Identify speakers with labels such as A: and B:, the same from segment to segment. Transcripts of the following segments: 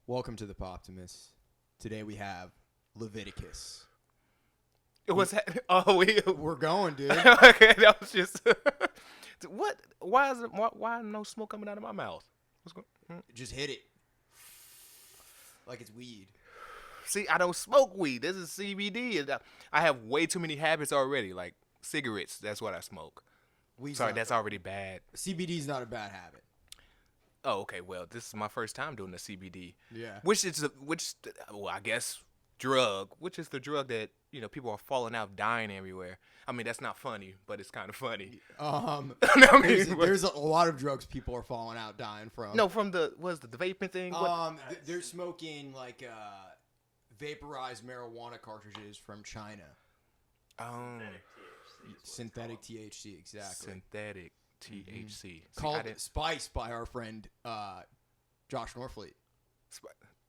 A: Welcome to the Poptimus. Today we have Lovectecus.
B: What's that? Oh,
A: We're going, dude.
B: Okay, that was just what? Why is it? Why no smoke coming out of my mouth? What's going?
A: Just hit it. Like it's weed.
B: See, I don't smoke weed. This is CBD, and I have way too many habits already. Like cigarettes, that's what I smoke. Sorry, that's already bad.
A: CBD's not a bad habit.
B: Oh, okay. Well, this is my first time doing the CBD.
A: Yeah.
B: Well, I guess drug. Which is the drug that people are falling out, dying everywhere. I mean, that's not funny, but it's kind of funny.
A: There's a lot of drugs people are falling out, dying from.
B: No, from the vaping thing.
A: They're smoking like vaporized marijuana cartridges from China. Synthetic THC, exactly.
B: Synthetic THC.
A: Called Spice by our friend Josh Norfleet.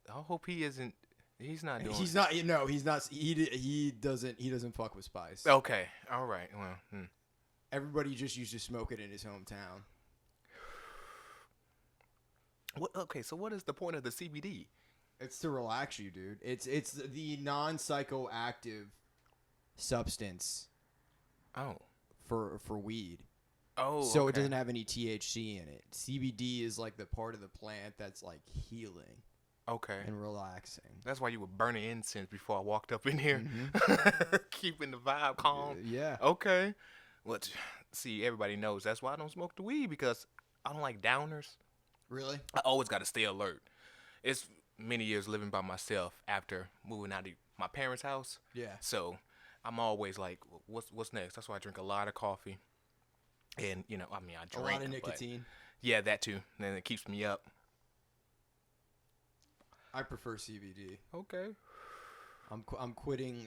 B: I hope he isn't. He's not doing.
A: He's not. No, he's not. He doesn't fuck with Spice.
B: Okay. All right. Well.
A: Everybody just used to smoke it in his hometown.
B: Okay. So what is the point of the CBD?
A: It's to relax you, dude. It's the non-psychoactive substance.
B: Oh.
A: For weed.
B: Oh.
A: So
B: okay.
A: it doesn't have any THC in it. CBD is like the part of the plant that's like healing.
B: Okay.
A: And relaxing.
B: That's why you were burning incense before I walked up in here.
A: Mm-hmm.
B: Keeping the vibe calm.
A: Yeah.
B: Okay. Well, see, everybody knows that's why I don't smoke the weed, because I don't like downers.
A: Really?
B: I always got to stay alert. It's many years living by myself after moving out of my parents' house.
A: Yeah.
B: So I'm always like, what's next? That's why I drink a lot of coffee. And, I drink.
A: A lot of nicotine.
B: Yeah, that too. And it keeps me up.
A: I prefer CBD.
B: Okay.
A: I'm quitting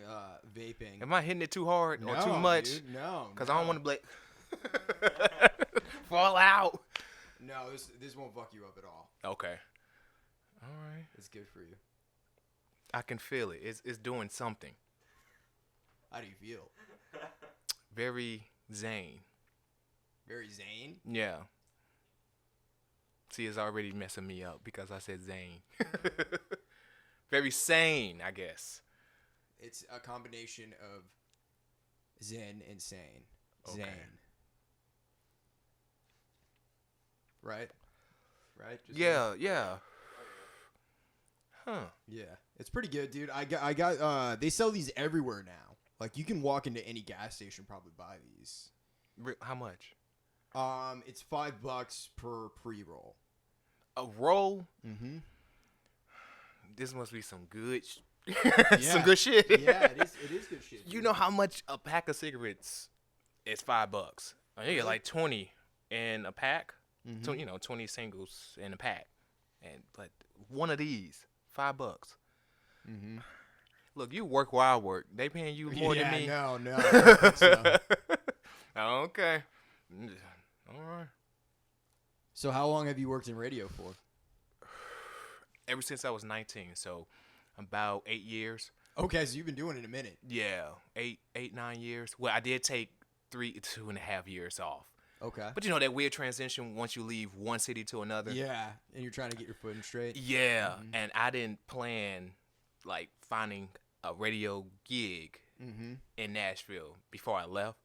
A: vaping.
B: Am I hitting it too hard or too much?
A: Dude, no.
B: Because I don't want to fall out.
A: No, this won't fuck you up at all.
B: Okay. All right.
A: It's good for you.
B: I can feel it. It's doing something.
A: How do you feel?
B: Very zen.
A: Very Zane?
B: Yeah. See, it's already messing me up because I said Zane. Very sane, I guess.
A: It's a combination of Zen and sane.
B: Okay.
A: Zane. Right? Just
B: yeah. Huh.
A: Yeah. It's pretty good, dude. I got they sell these everywhere now. Like you can walk into any gas station and probably buy these.
B: How much?
A: It's $5 per pre-roll.
B: A roll?
A: Mm-hmm.
B: This must be some good some good shit.
A: Yeah, it is good shit.
B: You know how much a pack of cigarettes is? $5. You get like 20 in a pack.
A: Mm-hmm.
B: So, 20 singles in a pack. But one of these, $5.
A: Mm-hmm.
B: Look, you work while I work. They paying you more than me.
A: No. I don't think so.
B: Okay. All right.
A: So how long have you worked in radio for?
B: Ever since I was 19, so about 8 years.
A: Okay, so you've been doing it a minute.
B: Yeah, 9 years. Well, I did take 2.5 years off.
A: Okay.
B: But that weird transition once you leave one city to another.
A: Yeah, and you're trying to get your footing straight.
B: Yeah, and I didn't plan like finding a radio gig in Nashville before I left.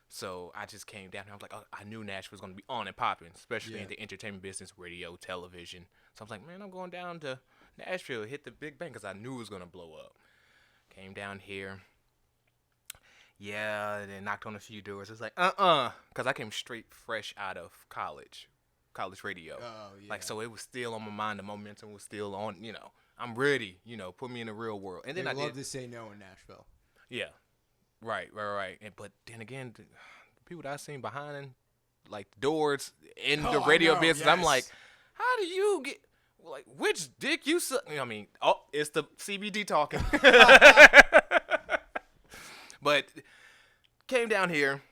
B: So I just came down and I was like, I knew Nashville was going to be on and popping, especially in the entertainment business, radio, television. So I was like, man, I'm going down to Nashville, hit the big bang, because I knew it was going to blow up. Came down here. Yeah, and then knocked on a few doors. It's like, because I came straight fresh out of college radio.
A: Oh, yeah.
B: Like, so it was still on my mind. The momentum was still on, I'm ready, put me in the real world. And then
A: I
B: did.
A: love to say no in Nashville.
B: Yeah. Right. But then again, the people that I seen behind, like, doors in the radio business, yes. I'm like, how do you get, like, which dick you suck? It's the CBD talking. But came down here,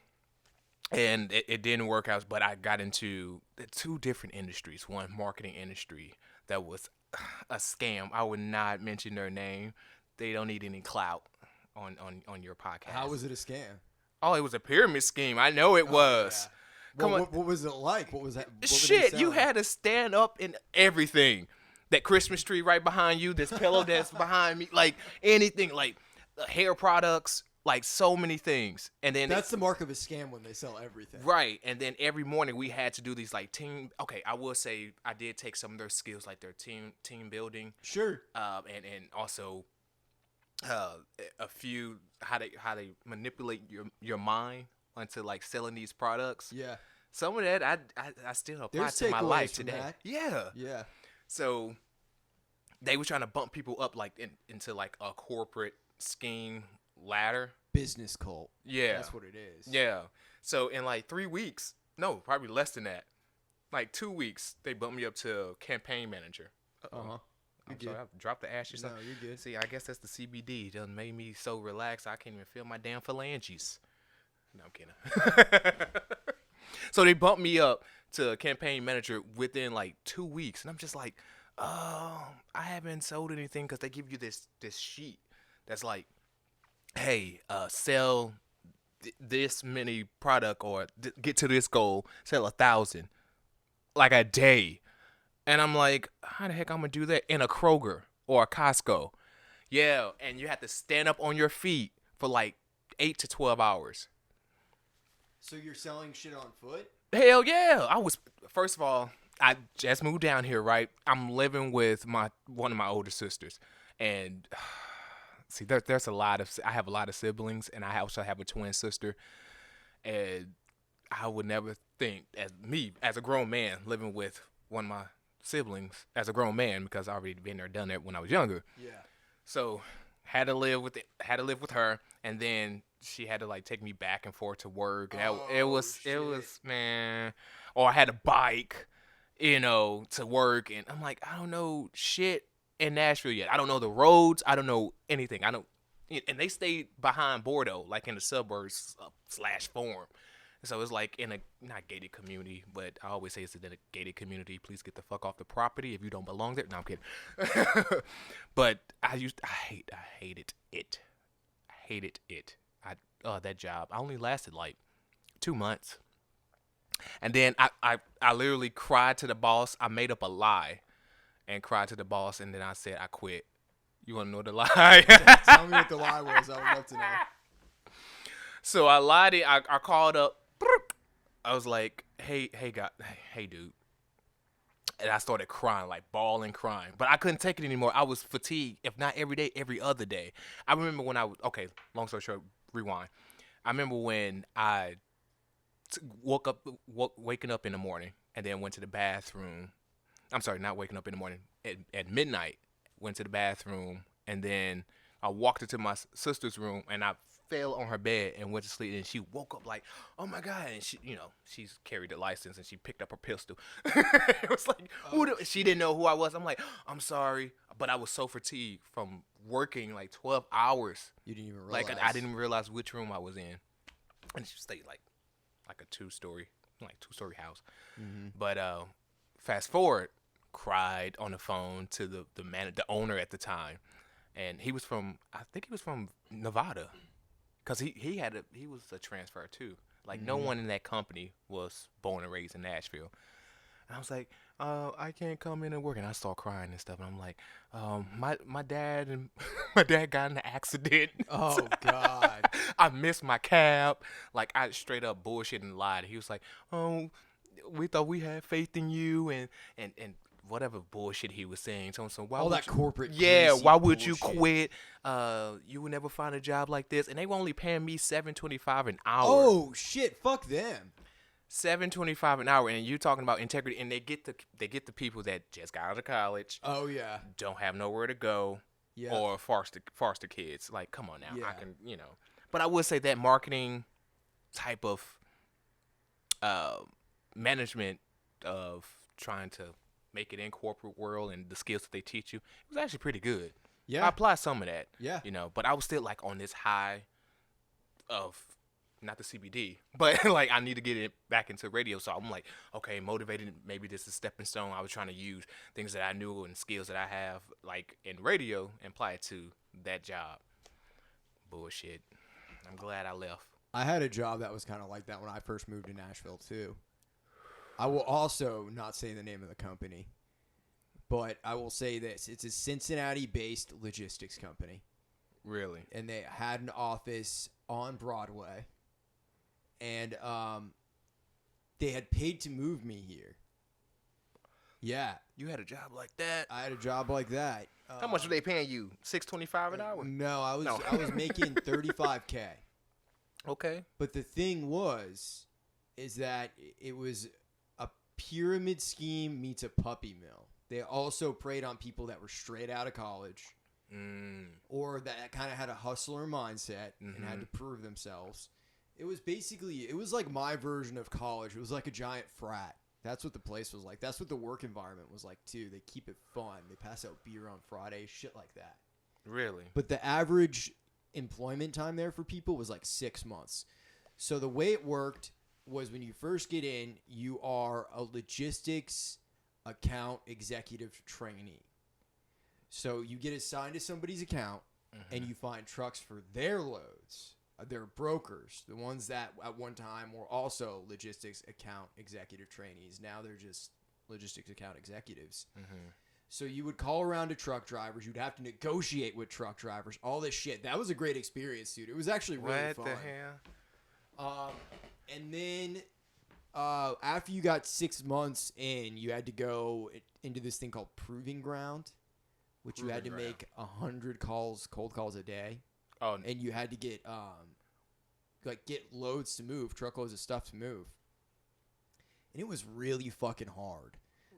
B: and it didn't work out, but I got into the two different industries. One, marketing industry, that was a scam. I would not mention their name. They don't need any clout on your podcast.
A: How was it a scam?
B: Oh, it was a pyramid scheme. I know it was.
A: Yeah. What was it like? What was that?
B: Shit, you had to stand up in everything. that Christmas tree right behind you, this pillow that's behind me, like anything, like hair products, like so many things. And then
A: That's the mark of a scam when they sell everything.
B: right. And then every morning we had to do these like team. Okay, I will say I did take some of their skills, like their team building,
A: Sure.
B: and also a few how they manipulate your mind onto like selling these products.
A: Yeah.
B: Some of that I still apply
A: There's
B: to my
A: takeaways
B: life
A: from
B: today.
A: that.
B: Yeah.
A: Yeah.
B: So they were trying to bump people up like into like a corporate scheme ladder.
A: Business cult.
B: Yeah.
A: That's what it is.
B: Yeah. So in like 3 weeks, no, probably less than that. Like 2 weeks, they bumped me up to campaign manager.
A: Uh-huh.
B: I'm sorry, I dropped the ash or something.
A: No, you're good.
B: See, I guess that's the CBD. It done made me so relaxed I can't even feel my damn phalanges. No, I'm kidding. So they bumped me up to campaign manager within like 2 weeks, and I'm just like, oh, I haven't sold anything because they give you this sheet that's like, hey, sell this many product or get to this goal, sell 1,000 like a day. And I'm like, how the heck I'm gonna do that in a Kroger or a Costco? Yeah, and you have to stand up on your feet for like 8 to 12 hours.
A: So you're selling shit on foot?
B: Hell yeah. First of all, I just moved down here, right? I'm living with one of my older sisters. And see, there's I have a lot of siblings, and I also have a twin sister. And I would never think, as a grown man, living with one of my siblings as a grown man, because I already been there, done that when I was younger.
A: Yeah.
B: So had to live with her, and then she had to like take me back and forth to work. And it was man. Or I had a bike, to work, and I'm like, I don't know shit in Nashville yet. I don't know the roads. I don't know anything. And they stayed behind Bordeaux, like in the suburbs / Forum. So it's like in a not gated community, but I always say it's in a gated community. Please get the fuck off the property if you don't belong there. No, I'm kidding. But I hated it. I hated it. That job. I only lasted like 2 months. And then I literally cried to the boss. I made up a lie and cried to the boss, and then I said I quit. You want to know the lie?
A: Tell me what the lie was. I would love to know.
B: So I lied. I called up. I was like, hey, dude. And I started crying, like bawling, crying. But I couldn't take it anymore. I was fatigued, if not every day, every other day. I remember when long story short, rewind. I remember when I waking up in the morning and then went to the bathroom. I'm sorry, not waking up in the morning. At midnight, went to the bathroom, and then I walked into my sister's room, and I fell on her bed and went to sleep, and she woke up like, oh my God. And she, she's carried a license, and she picked up her pistol. It was like, she didn't know who I was. I'm like, I'm sorry, but I was so fatigued from working like 12 hours.
A: You didn't even realize.
B: Like I didn't realize which room I was in. And she stayed like a two-story house. Mm-hmm. But fast forward, cried on the phone to the owner at the time, and he was from Nevada. Cause he was a transfer too. Like no one in that company was born and raised in Nashville. And I was like, I can't come in and work. And I start crying and stuff. And I'm like, my dad got in an accident.
A: Oh God.
B: I missed my cab. Like I straight up bullshit and lied. He was like, oh, we thought we had faith in you and whatever bullshit he was saying. So why
A: all
B: would
A: that corporate
B: why would
A: bullshit.
B: you quit? You would never find a job like this. And they were only paying me $7.25 an hour.
A: Oh shit, fuck them.
B: $7.25 an hour, and you talking about integrity, and they get the people that just got out of college.
A: Oh yeah.
B: Don't have nowhere to go. Yeah. Or foster kids. Like, come on now. Yeah. I can, But I would say that marketing type of management of trying to make it in corporate world and the skills that they teach you, it was actually pretty good. Yeah. I applied some of that. Yeah. But I was still like on this high of not the CBD, but like I need to get it back into radio. So I'm like, okay, motivated. Maybe this is a stepping stone. I was trying to use things that I knew and skills that I have like in radio and apply it to that job. Bullshit. I'm glad I left.
A: I had a job that was kind of like that when I first moved to Nashville too. I will also not say the name of the company, but I will say this: it's a Cincinnati-based logistics company.
B: Really?
A: And they had an office on Broadway, and they had paid to move me here. Yeah,
B: You had a job like that?
A: I had a job like that.
B: How much were they paying you? $6.25 an hour?
A: No, I was
B: No.
A: I was making $35K.
B: Okay.
A: But the thing is that it was a pyramid scheme meets a puppy mill. They also preyed on people that were straight out of college. Or that kind of had a hustler mindset and had to prove themselves. It was like my version of college. It was like a giant frat. That's what the place was like. That's what the work environment was like too. They keep it fun. They pass out beer on Friday, shit like that.
B: Really?
A: But the average employment time there for people was like 6 months. So the way it worked was when you first get in, you are a logistics account executive trainee. So you get assigned to somebody's account, and you find trucks for their loads. They're brokers, the ones that at one time were also logistics account executive trainees. Now they're just logistics account executives. So you would call around to truck drivers. You'd have to negotiate with truck drivers. All this shit. That was a great experience, dude. It was actually really fun.
B: What the hell?
A: And then after you got 6 months in, you had to go into this thing called Proving Ground, which you had to make 100 cold calls a day.
B: Oh,
A: and you had to get loads to move, truckloads of stuff to move. And it was really fucking hard.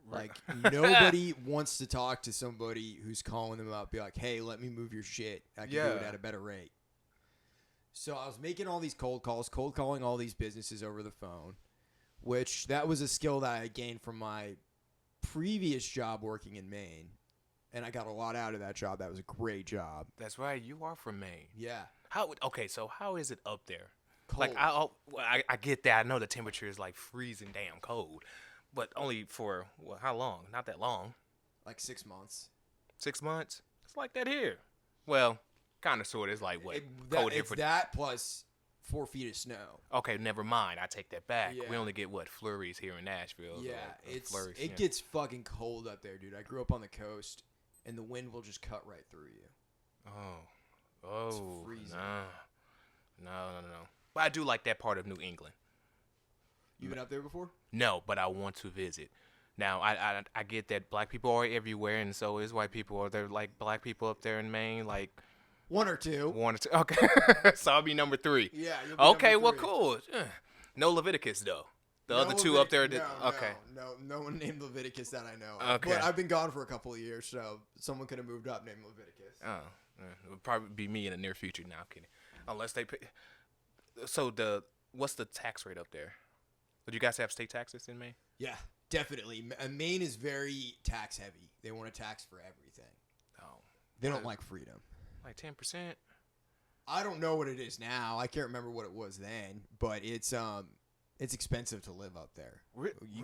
A: Like, nobody wants to talk to somebody who's calling them up, be like, hey, let me move your shit. I can do it at a better rate. So I was making all these cold calling all these businesses over the phone, which that was a skill that I gained from my previous job working in Maine. And I got a lot out of that job. That was a great job.
B: That's right. You are from Maine.
A: Yeah.
B: So how is it up there?
A: Cold.
B: Like, I get that. I know the temperature is like freezing damn cold. But only for, how long? Not that long.
A: Like 6 months.
B: 6 months? It's like that here. Well, kind of, sort of. It's like, what? Cold here
A: it's that plus 4 feet of snow.
B: Okay, never mind. I take that back.
A: Yeah.
B: We only get, flurries here in Nashville.
A: Yeah,
B: Flurries,
A: it gets fucking cold up there, dude. I grew up on the coast, and the wind will just cut right through you.
B: Oh.
A: It's freezing.
B: No. But I do like that part of New England.
A: You been up there before?
B: No, but I want to visit. Now, I get that black people are everywhere, and so is white people. Are there, like, black people up there in Maine? Like,
A: one or two.
B: Okay. So I'll be number 3.
A: Yeah. You'll be
B: okay,
A: number
B: well,
A: 3.
B: cool. No Leviticus, though. The other two up there.
A: No one named Leviticus that I know.
B: Okay.
A: But I've been gone for a couple of years, so someone could have moved up named Leviticus.
B: It would probably be me in the near future. Now, I'm kidding. Unless they pay. So what's the tax rate up there? Would you guys have state taxes in Maine?
A: Yeah, definitely. Maine is very tax heavy. They want to tax for everything.
B: Oh.
A: They don't like freedom.
B: Like 10%?
A: I don't know what it is now. I can't remember what it was then, but it's expensive to live up there. You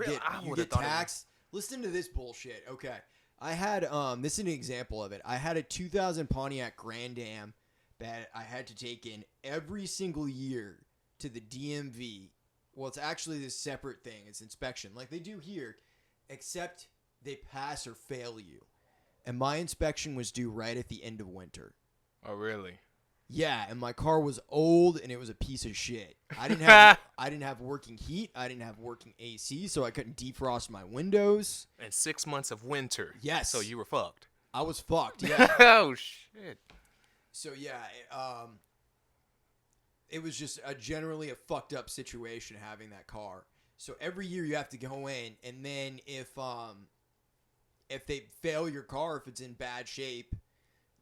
A: get taxed. Listen to this bullshit. Okay. I had this is an example of it. I had a 2000 Pontiac Grand Am that I had to take in every single year to the DMV. Well, it's actually this separate thing. It's inspection, like they do here, except they pass or fail you. And my inspection was due right at the end of winter.
B: Oh, really?
A: Yeah, and my car was old and it was a piece of shit. I didn't have working heat. I didn't have working AC, so I couldn't defrost my windows.
B: And 6 months of winter.
A: Yes.
B: So you were fucked.
A: I was fucked. Yeah.
B: Oh shit.
A: So yeah, it was just generally a fucked up situation having that car. So every year you have to go in, and then if they fail your car, if it's in bad shape,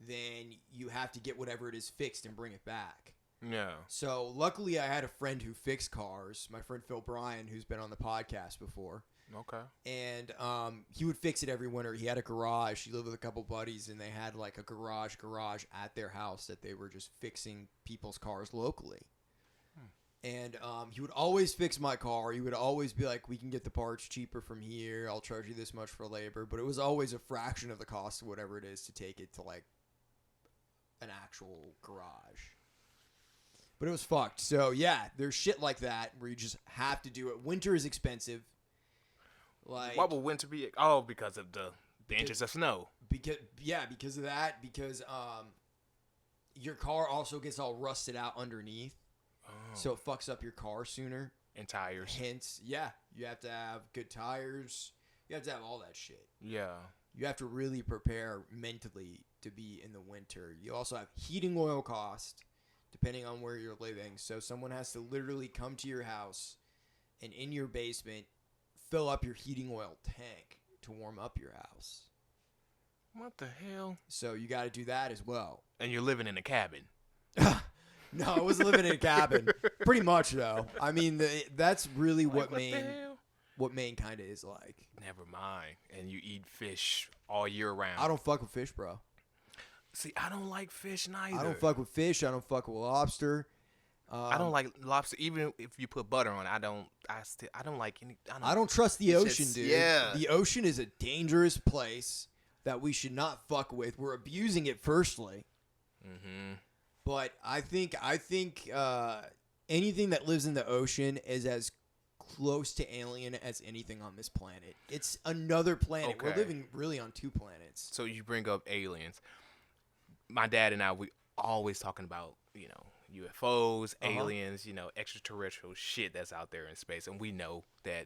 A: then you have to get whatever it is fixed and bring it back.
B: Yeah.
A: So luckily I had a friend who fixed cars, my friend Phil Bryan, who's been on the podcast before.
B: Okay.
A: And he would fix it every winter. He had a garage. He lived with a couple buddies, and they had like a garage at their house that they were just fixing people's cars locally. And he would always fix my car. He would always be like, we can get the parts cheaper from here. I'll charge you this much for labor. But it was always a fraction of the cost of whatever it is to take it to like an actual garage. But it was fucked. So yeah, there's shit like that where you just have to do it. Winter is expensive. Like,
B: why would winter be? Oh, because of the inches of snow.
A: Because of that. Because your car also gets all rusted out underneath, so it fucks up your car sooner.
B: And tires.
A: Hence, yeah, you have to have good tires. You have to have all that shit.
B: Yeah.
A: You have to really prepare mentally to be in the winter. You also have heating oil cost, depending on where you're living. So someone has to literally come to your house and in your basement fill up your heating oil tank to warm up your house.
B: What the hell?
A: So you got to do that as well.
B: And you're living in a cabin.
A: No, I was living in a cabin. Pretty much, though. I mean, that's really what Maine kind of is like.
B: Never mind. And you eat fish all year round.
A: I don't fuck with fish, bro.
B: See, I don't like fish neither.
A: I don't fuck with fish. I don't fuck with lobster.
B: I don't like lobster. Even if you put butter on it, I don't like any.
A: I don't trust the ocean,
B: just,
A: dude.
B: Yeah.
A: The ocean is a dangerous place that we should not fuck with. We're abusing it firstly. Mm-hmm. But I think anything that lives in the ocean is as close to alien as anything on this planet. It's another planet.
B: Okay.
A: We're living really on two planets.
B: So you bring up aliens. My dad and I, we always talking about, UFOs, aliens, extraterrestrial shit that's out there in space. And we know that,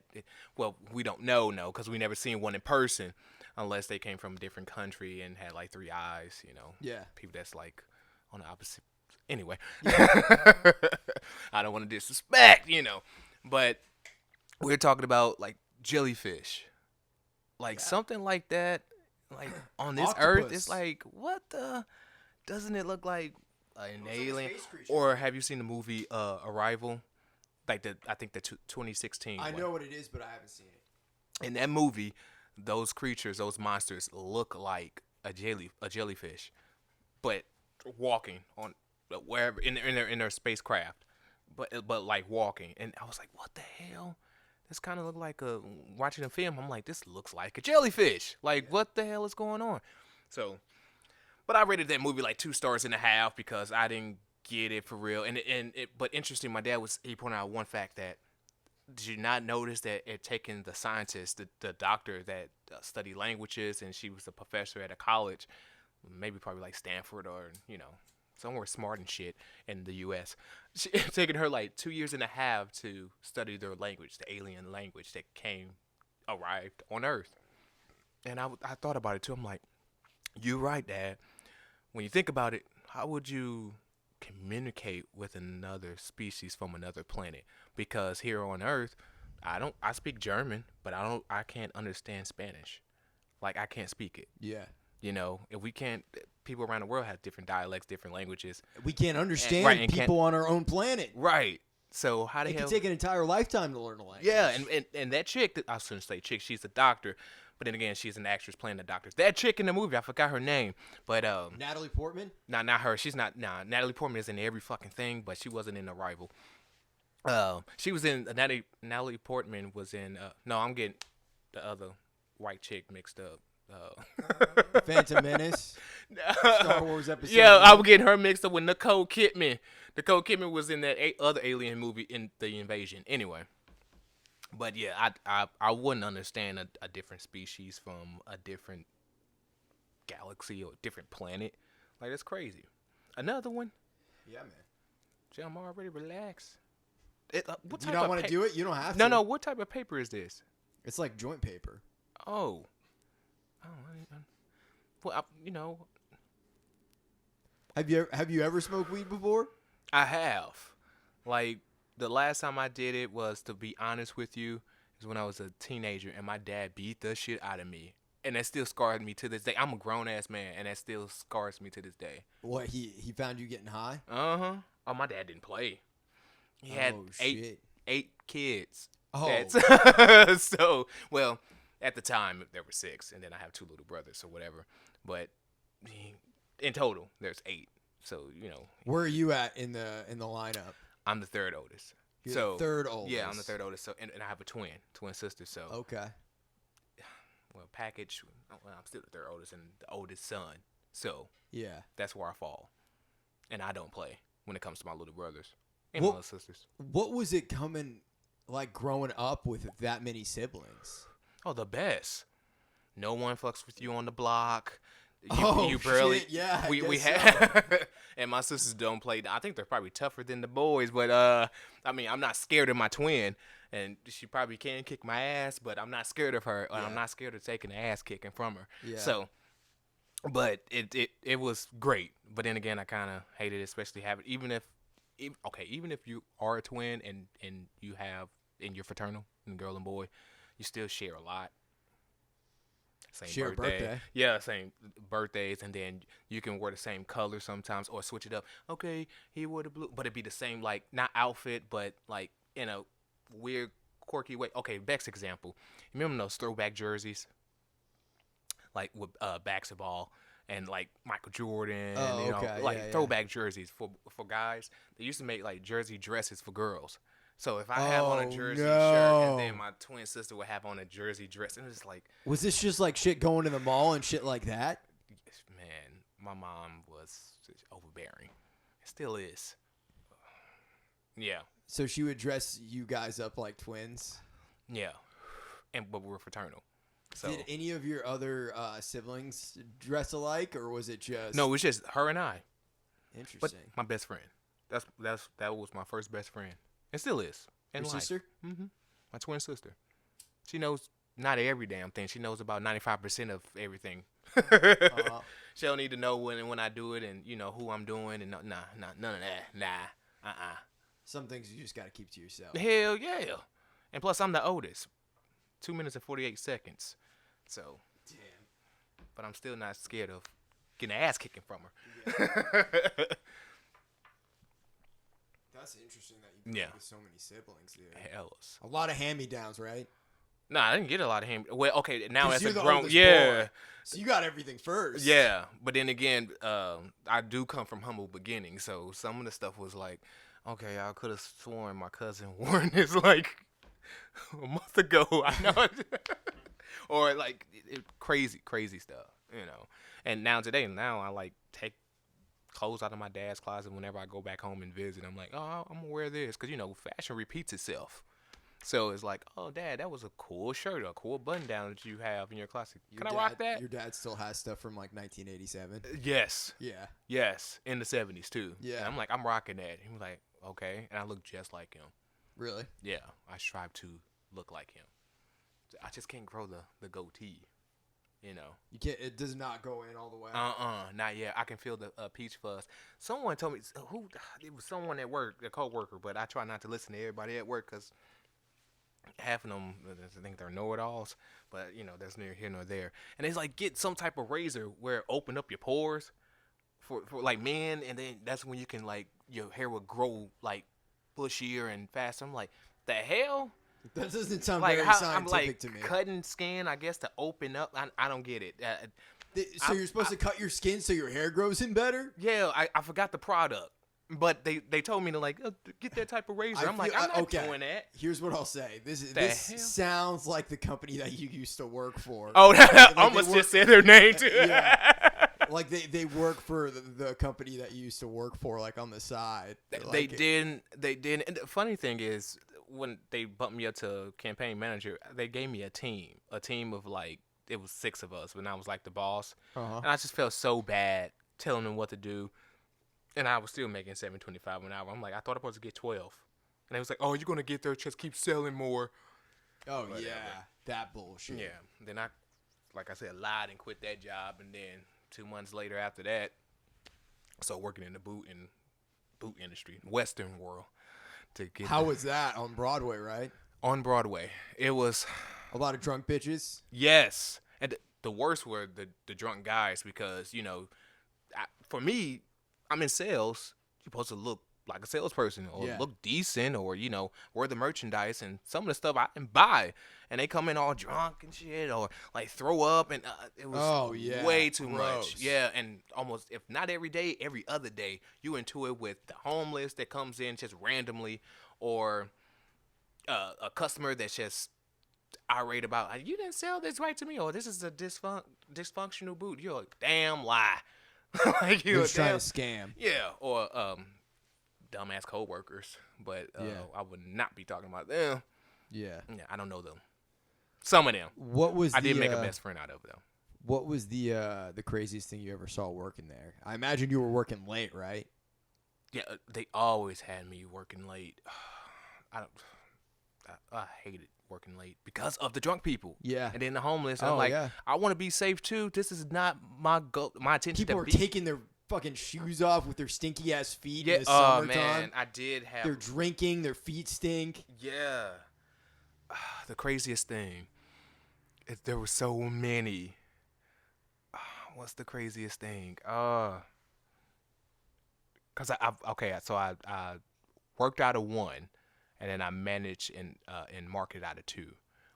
B: we don't know, because we never seen one in person unless they came from a different country and had like 3 eyes,
A: Yeah.
B: People that's like on the opposite. Anyway,
A: Yeah.
B: I don't want to disrespect, but we're talking about like jellyfish, like something like that, like on this
A: Octopus.
B: earth. It's like, what the? Doesn't it look like an alien? Or have you seen the movie Arrival? Like I think the 2016.
A: I
B: one.
A: know what it is, but I haven't seen it.
B: In that movie, those creatures, those monsters, look like a jellyfish, but walking on wherever in their spacecraft, but like walking. And I was like, what the hell? This kind of looked like watching a film. I'm like, this looks like a jellyfish. Like, what the hell is going on? So, but I rated that movie like 2.5 stars because I didn't get it for real. But interesting, my dad he pointed out one fact that, did you not notice that it taken the scientist, the doctor that studied languages, and she was a professor at a college, maybe probably like Stanford or, somewhere smart and shit in the U.S. It's taken her like 2.5 years to study their language, the alien language that arrived on Earth. And I thought about it too. I'm like, you're right, Dad. When you think about it, how would you communicate with another species from another planet? Because here on Earth, I speak German, but I can't understand Spanish. Like, I can't speak it.
A: Yeah.
B: If we can't, people around the world have different dialects, different languages.
A: We can't understand people on our own planet.
B: Right. So how the hell?
A: It could take an entire lifetime to learn a language.
B: Yeah, and that chick, I shouldn't say chick, she's a doctor. But then again, she's an actress playing the doctor. That chick in the movie, I forgot her name. But
A: Natalie Portman?
B: Not her. She's not. Nah, Natalie Portman is in every fucking thing, but she wasn't in Arrival. She was in Natalie Portman was in. No, I'm getting the other white chick mixed up.
A: Phantom Menace, Star Wars episode.
B: Yeah, I was getting her mixed up with Nicole Kidman. Nicole Kidman was in that other alien movie in The Invasion. Anyway, but yeah, I wouldn't understand a different species from a different galaxy or a different planet. Like, that's crazy. Another one.
A: Yeah, man.
B: Gee, I'm already relaxed. What
A: Do you not want to do it? You don't have
B: No,
A: to.
B: no. What type of paper is this?
A: It's like joint paper.
B: Oh. Well,
A: Have you ever smoked weed before?
B: I have. Like, the last time I did it was, to be honest with you, is when I was a teenager, and my dad beat the shit out of me. And that still scarred me to this day. I'm a grown-ass man, and that still scars me to this day.
A: What, he found you getting high?
B: Uh-huh. Oh, my dad didn't play. He had eight kids.
A: Oh.
B: So, well, at the time, there were 6, and then I have 2 little brothers or whatever. But in total, there's 8. So,
A: Where are you at in the lineup?
B: I'm the third oldest.
A: You're the third oldest.
B: Yeah, I'm the third oldest. So, and I have a twin sister. So,
A: okay.
B: Well, I'm still the third oldest and the oldest son. So,
A: yeah,
B: that's where I fall. And I don't play when it comes to my little brothers and my little sisters.
A: What was it coming like growing up with that many siblings?
B: Oh, the best. No one fucks with you on the block.
A: You barely. Shit, yeah.
B: We
A: so.
B: have, and my sisters don't play. I think they're probably tougher than the boys, but I mean, I'm not scared of my twin, and she probably can kick my ass, but I'm not scared of her. I'm not scared of taking the ass kicking from her.
A: Yeah.
B: So, but it was great. But then again, I kind of hated it, especially having even if you are a twin and you have in your fraternal, and girl and boy, you still share a lot. Same birthday. Yeah, same birthdays, and then you can wear the same color sometimes or switch it up. Okay, he wore the blue, but it'd be the same, like, not outfit, but like in a weird, quirky way. Okay, best example. You remember those throwback jerseys? Like with basketball and like Michael Jordan, throwback jerseys for guys. They used to make like jersey dresses for girls. So if I have on a jersey shirt and then my twin sister would have on a jersey dress, and it's like,
A: was this just like shit going to the mall and shit like that?
B: Man, my mom was overbearing. It still is. Yeah.
A: So she would dress you guys up like twins?
B: Yeah. But we're fraternal. So.
A: Did any of your other siblings dress alike, or was it just?
B: No, it was just her and I.
A: Interesting.
B: But my best friend. That was my first best friend. It still is.
A: Your sister?
B: Mm-hmm. My twin sister. She knows not every damn thing. She knows about 95% of everything. She don't need to know when I do it and, you know, who I'm doing and none of that. Nah.
A: Some things you just got to keep to yourself.
B: Hell yeah. And plus, I'm the oldest. 2 minutes and 48 seconds. So.
A: Damn.
B: But I'm still not scared of getting an ass kicking from her. Yeah.
A: That's interesting that you grew up with so many siblings, dude.
B: Hells.
A: A lot of hand-me-downs, right?
B: Nah, I didn't get a lot of hand. Well, okay, now as a grown,
A: boy, so you got everything first.
B: Yeah, but then again, I do come from humble beginnings, so some of the stuff was like, okay, I could have sworn my cousin wore this like a month ago. I know, or like crazy stuff, you know. And now I like take clothes out of my dad's closet whenever I go back home and visit. I'm like, oh, I'm gonna wear this because, you know, fashion repeats itself. So it's like, oh, Dad, that was a cool shirt or a cool button down that you have in your closet. Can I rock that?
A: Your dad still has stuff from like 1987.
B: Yes.
A: Yeah.
B: Yes, in the 70s too.
A: Yeah.
B: And I'm like, I'm rocking that. He was like, okay, and I look just like him.
A: Really?
B: Yeah, I strive to look like him. I just can't grow the goatee. You know,
A: you can't. It does not go in all the way.
B: Not yet. I can feel the peach fuzz. Someone told me it was someone at work, a coworker, but I try not to listen to everybody at work because half of them I think they're know-it-alls. But you know, that's neither here nor there. And it's like, get some type of razor where it open up your pores for like men, and then that's when you can, like, your hair will grow like bushier and faster. I'm like, the hell.
A: That doesn't sound like very scientific
B: I'm like
A: to me.
B: Cutting skin, I guess, to open up. I don't get it.
A: So you're supposed to cut your skin so your hair grows in better?
B: Yeah, I forgot the product, but they told me to, like, get that type of razor. I'm like, I'm not doing that.
A: Here's what I'll say. This sounds like the company that you used to work for.
B: Oh, like I almost just said their name too.
A: Yeah. Like they work for the company that you used to work for, like on the side.
B: They didn't. And the funny thing is, when they bumped me up to campaign manager, they gave me a team of, like, it was 6 of us, and I was like the boss. And I just felt so bad telling them what to do, and I was still making $7.25 an hour. I'm like, I thought I was supposed to get 12, and they was like, oh, you're gonna get there, just keep selling more.
A: Oh, whatever. Yeah, that bullshit.
B: Yeah. Then I, like I said, lied and quit that job, and then 2 months later after that, I started working in the boot industry, Western world.
A: How was that on Broadway, right?
B: On Broadway. It was
A: a lot of drunk bitches.
B: Yes. And the worst were the drunk guys because, you know, for me, I'm in sales. You're supposed to look like a salesperson or look decent or, you know, wear the merchandise, and some of the stuff I didn't buy. And they come in all drunk and shit or, like, throw up, and it was way too much. Yeah, and almost, if not every day, every other day, you into it with the homeless that comes in just randomly, or a customer that's just irate about, you didn't sell this right to me, or this is a dysfunctional boot. You're like, damn lie. Like,
A: you're trying to scam.
B: Yeah, or dumbass coworkers, but I would not be talking about them.
A: Yeah,
B: I don't know them. Some of them.
A: What was
B: I did make a best friend out of them.
A: What was the craziest thing you ever saw working there? I imagine you were working late, right?
B: Yeah, they always had me working late. I hated working late because of the drunk people.
A: Yeah.
B: And then the homeless.
A: Oh,
B: I'm like,
A: yeah.
B: I want to be safe too. This is not my goal. My intention.
A: People are taking their fucking shoes off with their stinky ass feet in the
B: oh
A: summertime.
B: man, I did have.
A: They're drinking. Their feet stink.
B: Yeah. The craziest thing is there were so many. What's the craziest thing? Cause I worked out of one, and then I managed and marketed out of two,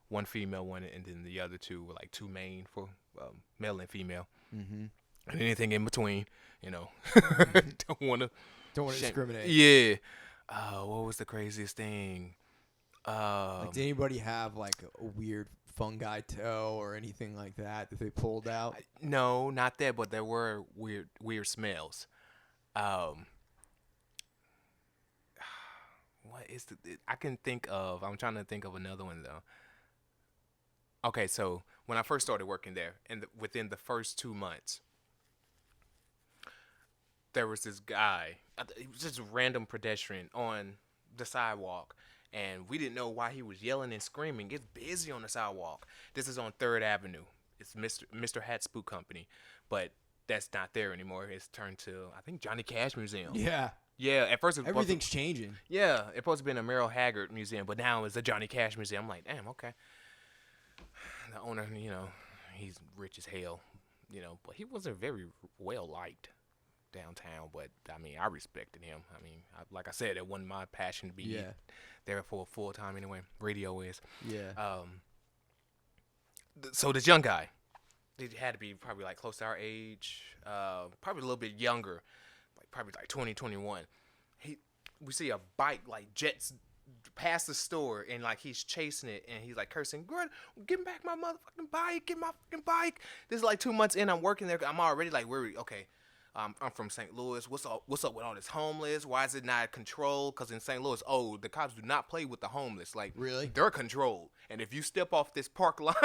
B: one female one, and then the other two were like two main for male and female, and anything in between, don't want to
A: discriminate.
B: Yeah. What was the craziest thing?
A: Did anybody have like a weird fungi toe or anything like that they pulled out?
B: No, not that, but there were weird smells. What is I'm trying to think of another one though. Okay, so when I first started working there, and within the first 2 months, there was this guy. He was just a random pedestrian on the sidewalk, and we didn't know why he was yelling and screaming. It's busy on the sidewalk. This is on 3rd Avenue. It's Mr. Hat Spook Company, but that's not there anymore. It's turned to, I think, Johnny Cash Museum.
A: Yeah.
B: Yeah, at first it was
A: everything's changing.
B: Yeah, it's supposed to be a Merrill Haggard museum, but now it's a Johnny Cash museum. I'm like, damn, okay. The owner, he's rich as hell, but he wasn't very well liked downtown. But I mean, I respected him. I mean, like I said, it wasn't my passion to be there for full time anyway. Radio is.
A: Yeah.
B: So this young guy, he had to be probably like close to our age, probably a little bit younger. Probably like 20, 21. We see a bike like jets past the store, and like he's chasing it, and he's like cursing, "Give back my motherfucking bike! Get my fucking bike!" This is like 2 months in. I'm working there. I'm already like worried. Okay, I'm from St. Louis. What's up with all this homeless? Why is it not controlled? Because in St. Louis, the cops do not play with the homeless. Like,
A: really,
B: they're controlled. And if you step off this park line,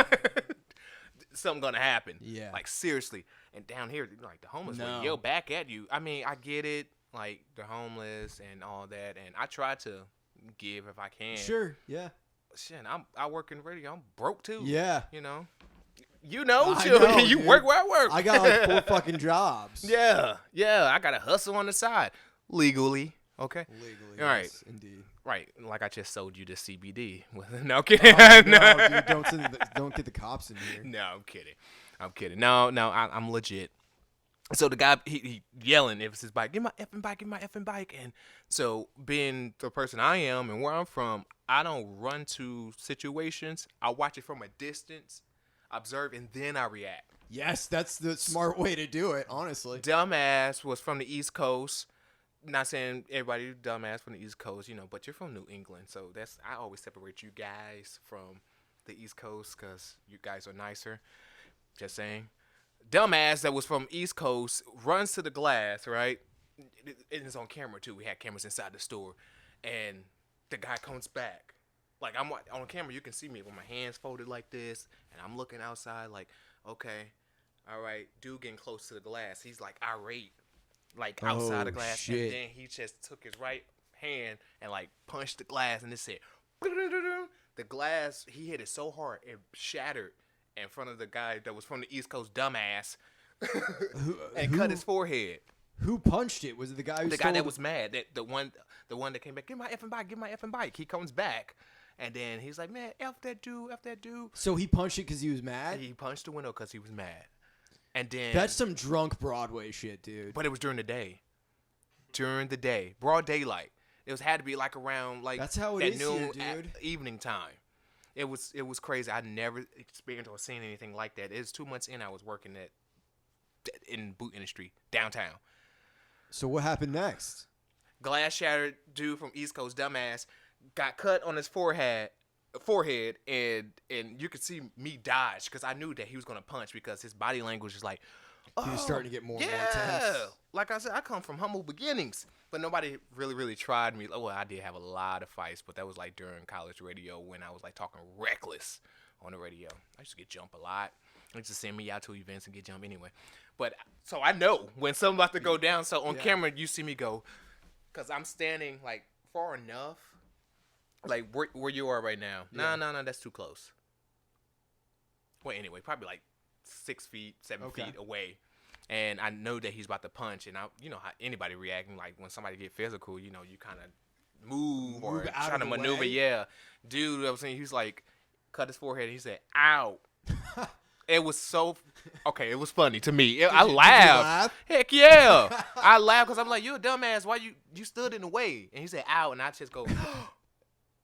B: something gonna happen.
A: Yeah.
B: Like, seriously. And down here, like, the homeless will yell back at you. I mean, I get it. Like, they're homeless and all that. And I try to give if I can.
A: Sure, yeah.
B: Shit, I work in radio. I'm broke, too.
A: Yeah.
B: You know,
A: I know,
B: you
A: dude.
B: work where I work.
A: I got like 4 fucking jobs.
B: Yeah. I got to hustle on the side. Legally. Okay?
A: Legally,
B: all right.
A: yes, indeed.
B: Right, like I just sold you the CBD. No kidding.
A: No, dude, don't get the cops in here.
B: No, I'm kidding. No, I'm legit. So the guy, he yelling, it was his bike, get my effing bike. And so being the person I am and where I'm from, I don't run to situations. I watch it from a distance, observe, and then I react.
A: Yes, that's the smart way to do it, honestly.
B: Dumbass was from the East Coast. Not saying everybody dumbass from the East Coast, but you're from New England. So I always separate you guys from the East Coast because you guys are nicer. Just saying. Dumbass that was from East Coast runs to the glass, right? It is on camera, too. We had cameras inside the store. And the guy comes back. Like, I'm on camera, you can see me with my hands folded like this. And I'm looking outside like, okay, all right, dude getting close to the glass. He's like irate. Like outside the glass,
A: shit.
B: and then he just took his right hand and like punched the glass, and it said, the glass, he hit it so hard it shattered in front of the guy that was from the East Coast, dumbass, and cut his forehead.
A: Who punched it? Was it the guy who
B: the guy that was mad? That the one that came back, get my effing bike. He comes back, and then he's like, man, F that dude.
A: So he punched it because he was mad?
B: He punched the window because he was mad. And then
A: that's some drunk Broadway shit, dude.
B: But it was during the day. Broad daylight. It had to be like around like
A: that's how it
B: that
A: is
B: noon
A: here, dude.
B: Evening time. It was crazy. I never experienced or seen anything like that. It was 2 months in. I was working in boot industry downtown.
A: So what happened next?
B: Glass shattered. Dude from East Coast, dumbass, got cut on his forehead, and you could see me dodge because I knew that he was gonna punch because his body language is like,
A: he was starting to get more and more tense.
B: Like I said, I come from humble beginnings, but nobody really tried me. Well, I did have a lot of fights, but that was like during college radio when I was like talking reckless on the radio. I used to get jumped a lot. They used to send me out to events and get jumped anyway. But so I know when something's about to go down. So on camera, you see me go, because I'm standing like far enough, like where you are right now.
A: Yeah.
B: No, that's too close. Well, anyway, probably like 6 feet, 7 feet away. And I know that he's about to punch, and you know how anybody reacting, like when somebody get physical, you know, you kind of move or try to maneuver. Way. Yeah, dude, I was saying, he's like, cut his forehead. And he said, "Ow." It was so okay. It was funny to me. I laughed. Heck yeah, I laughed because I'm like, "You a dumbass? Why you stood in the way?" And he said, "Ow," and I just go.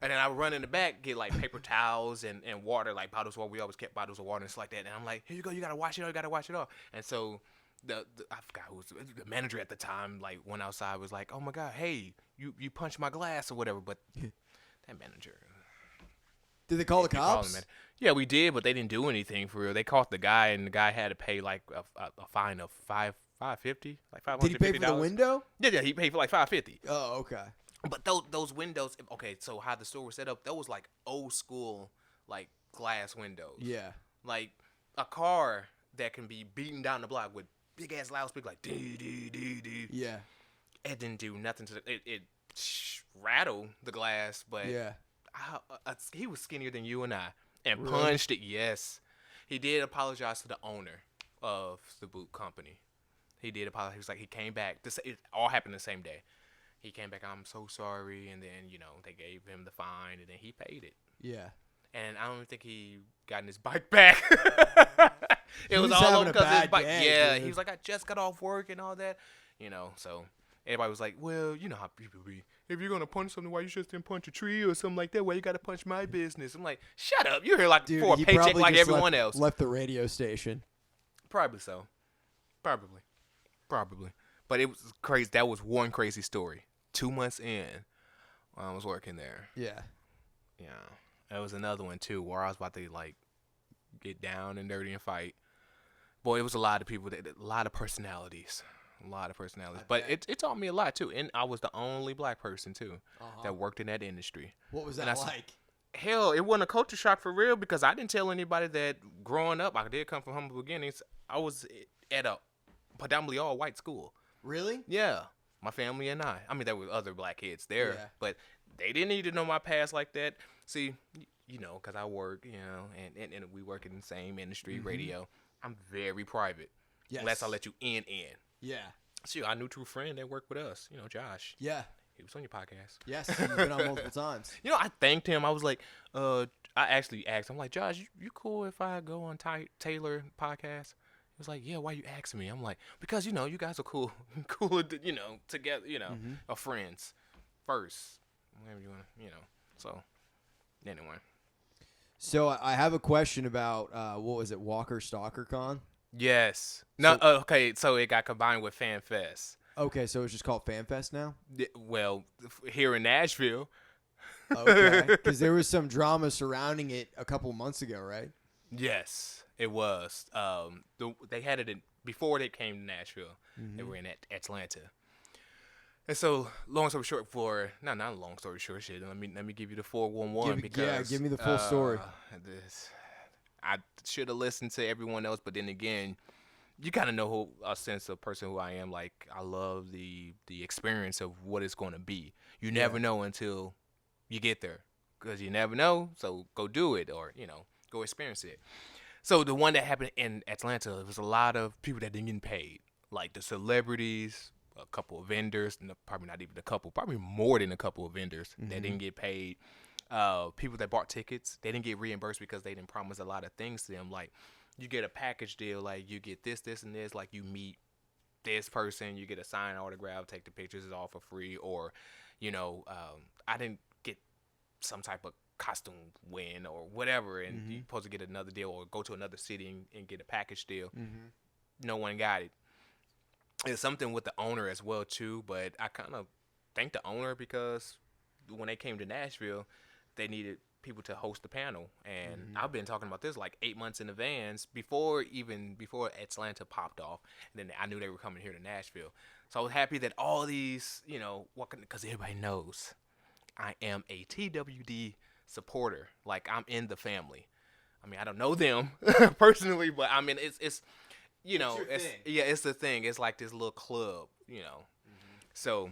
B: And then I run in the back, get like paper towels and water, like bottles of water. We always kept bottles of water and stuff like that. And I'm like, "Here you go. You gotta wash it off. You gotta wash it off." And so I forgot who was the manager at the time. Like went outside, was like, "Oh my God, hey, you punched my glass or whatever." But that manager.
A: Did they call the cops?
B: Yeah, we did, but they didn't do anything for real. They caught the guy, and the guy had to pay like a fine of $550, like $550.
A: Did he pay for the window?
B: Yeah, he paid for like $550.
A: Oh, okay.
B: But those windows, okay, so how the store was set up, that was like old school, like glass windows.
A: Yeah.
B: Like a car that can be beaten down the block with big ass loudspeaker, like dee dee dee dee.
A: Yeah.
B: It didn't do nothing to it rattled the glass, but
A: yeah.
B: He was skinnier than you and I, and punched it. Yes, he did apologize to the owner of the boot company. He did apologize. He was like, he came back. It all happened the same day. He came back, "I'm so sorry," and then they gave him the fine, and then he paid it.
A: Yeah.
B: And I don't even think he gotten his bike back. It was all over because of his bike. Yeah, dude. He was like, "I just got off work and all that," So everybody was like, "Well, you know how people be. If you're gonna punch something, why you just didn't punch a tree or something like that? Why you gotta punch my business?" I'm like, "Shut up! You're here like
A: dude,
B: for a paycheck like everyone else."
A: Left the radio station.
B: Probably so. Probably. But it was crazy. That was one crazy story. 2 months in, I was working there.
A: Yeah.
B: There was another one too where I was about to like get down and dirty and fight. Boy, it was a lot of people, a lot of personalities. But it taught me a lot too. And I was the only black person too that worked in that industry.
A: What was that like?
B: Hell, it wasn't a culture shock for real because I didn't tell anybody that growing up. I did come from humble beginnings. I was at a predominantly all white school.
A: Really?
B: Yeah. My family and I. I mean, there were other black kids there, but they didn't need to know my past like that. See, because I work, and we work in the same industry, radio. I'm very private. Yes. Unless I let you in.
A: Yeah.
B: See, our new true friend that worked with us, Josh.
A: Yeah.
B: He was on your podcast.
A: Yes, you've been on multiple times.
B: I thanked him. I was like, I actually asked him, like, "Josh, you cool if I go on Taylor podcast?" He was like, "Yeah, why you asking me?" I'm like, "Because, you guys are cool, together, are friends first. Whatever you want to, So, anyway.
A: So, I have a question about, what was it, Walker Stalker Con?
B: Yes. No, okay, so it got combined with Fan Fest.
A: Okay, so it's just called Fan Fest now?
B: Well, here in Nashville.
A: Okay, because there was some drama surrounding it a couple months ago, right?
B: Yes, it was. They had it before they came to Nashville. They were in Atlanta. And so, long story short, not long story short, shit. Let me give you the 411 because
A: give me the full story.
B: I should have listened to everyone else, but then again, you kind of know a sense of person who I am. Like, I love the experience of what it's going to be. You never know until you get there, because you never know. So go do it, or go experience it. So the one that happened in Atlanta, there was a lot of people that didn't get paid, like the celebrities, a couple of vendors, probably not even a couple, probably more than a couple of vendors that didn't get paid. People that bought tickets, they didn't get reimbursed because they didn't promise a lot of things to them. Like, you get a package deal, like you get this, and this. Like, you meet this person, you get a signed autograph, take the pictures, it's all for free. Or, I didn't get some type of costume win or whatever, and you're supposed to get another deal or go to another city and get a package deal. No one got it. It's something with the owner as well too, but I kind of thank the owner because when they came to Nashville, they needed people to host the panel, and I've been talking about this like 8 months in advance before Atlanta popped off, and then I knew they were coming here to Nashville. So I was happy that all these, because everybody knows I am a TWD supporter. Like, I'm in the family. I mean, I don't know them personally, but I mean, it's you know,
A: your thing.
B: yeah, it's the thing. It's like this little club, you know. So,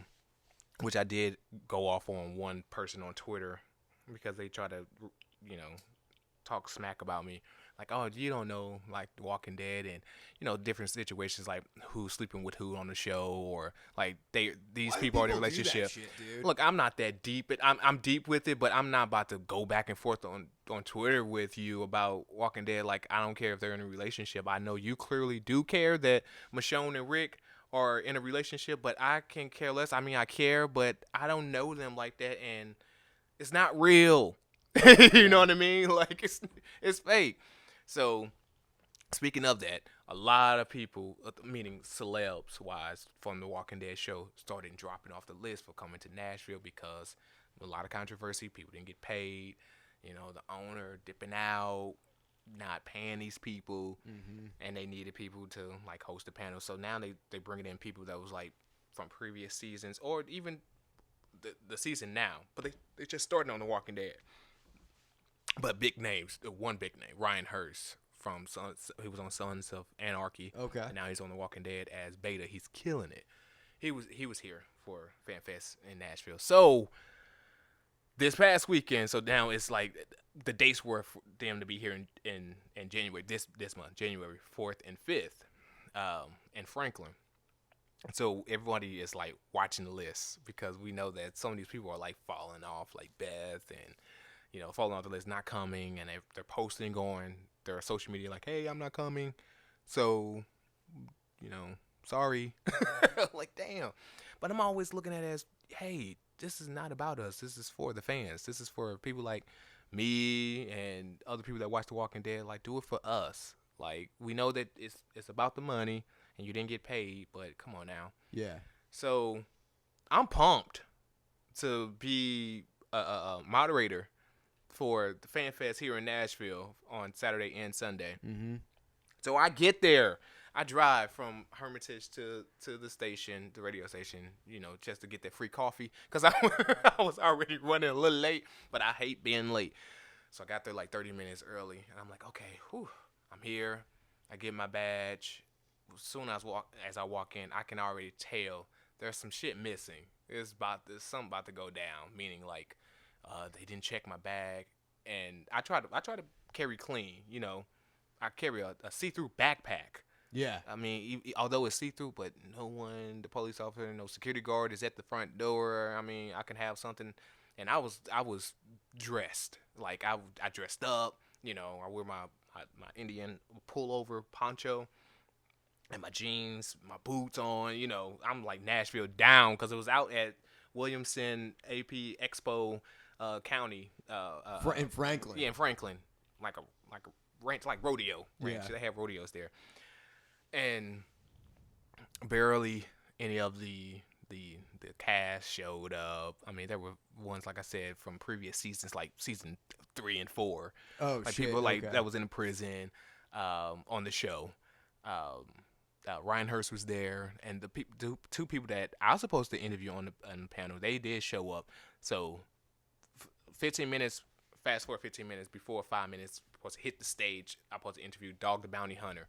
B: which I did go off on one person on Twitter because they try to, you know, talk smack about me. Like, oh, you don't know, like, The Walking Dead and, you know, different situations like who's sleeping with who on the show or, like, these
A: Why do
B: people are in a
A: people do that
B: relationship.
A: shit, dude?
B: Look, I'm not that deep. I'm deep with it, but I'm not about to go back and forth on Twitter with you about Walking Dead. Like, I don't care if they're in a relationship. I know you clearly do care that Michonne and Rick are in a relationship, but I can care less. I mean, I care, but I don't know them like that, and it's not real. You know what I mean? Like, it's fake. So, speaking of that, a lot of people, meaning celebs wise, from the Walking Dead show, started dropping off the list for coming to Nashville because a lot of controversy. People didn't get paid. You know, the owner dipping out, not paying these people, and they needed people to like host the panel. So now they bringing in people that was like from previous seasons or even the season now, but they just starting on the Walking Dead. But big names, the one big name, Ryan Hurst from he was on Sons of Anarchy.
A: Okay.
B: And now he's on The Walking Dead as Beta. He's killing it. He was here for FanFest in Nashville. So this past weekend, so now it's like the dates were for them to be here in January this month, January 4th and 5th, in Franklin. So everybody is like watching the list because we know that some of these people are like falling off, like Beth and falling off the list, not coming, and they're posting on their social media like, "Hey, I'm not coming," so sorry. Like, damn. But I'm always looking at it as, hey, this is not about us. This is for the fans. This is for people like me and other people that watch The Walking Dead. Like, do it for us. Like, we know that it's about the money and you didn't get paid, but come on now.
A: Yeah.
B: So I'm pumped to be a moderator for the Fan Fest here in Nashville on Saturday and Sunday.
A: Mm-hmm.
B: So I get there. I drive from Hermitage to the station, the radio station, just to get that free coffee because I was already running a little late, but I hate being late. So I got there like 30 minutes early, and I'm like, okay, I'm here. I get my badge. As soon as I walk in, I can already tell there's some shit missing. There's something about to go down, meaning like they didn't check my bag, and I try to carry clean. I carry a see-through backpack.
A: Yeah.
B: I mean, although it's see-through, but the police officer, no security guard is at the front door. I mean, I can have something, and I was dressed like I dressed up. I wear my Indian pullover poncho and my jeans, my boots on. I'm like Nashville down because it was out at Williamson AP Expo County
A: in Franklin.
B: Yeah, in Franklin, like a ranch, like rodeo ranch.
A: Yeah.
B: They have rodeos there, and barely any of the cast showed up. I mean, there were ones, like I said, from previous seasons, like season 3 and 4.
A: Oh,
B: like
A: shit.
B: People like
A: okay.
B: that was in a prison on the show. Ryan Hurst was there, and the two people that I was supposed to interview on the panel, they did show up. So 15 minutes, fast forward 15 minutes, before 5 minutes, supposed to hit the stage, I'm supposed to interview Dog the Bounty Hunter.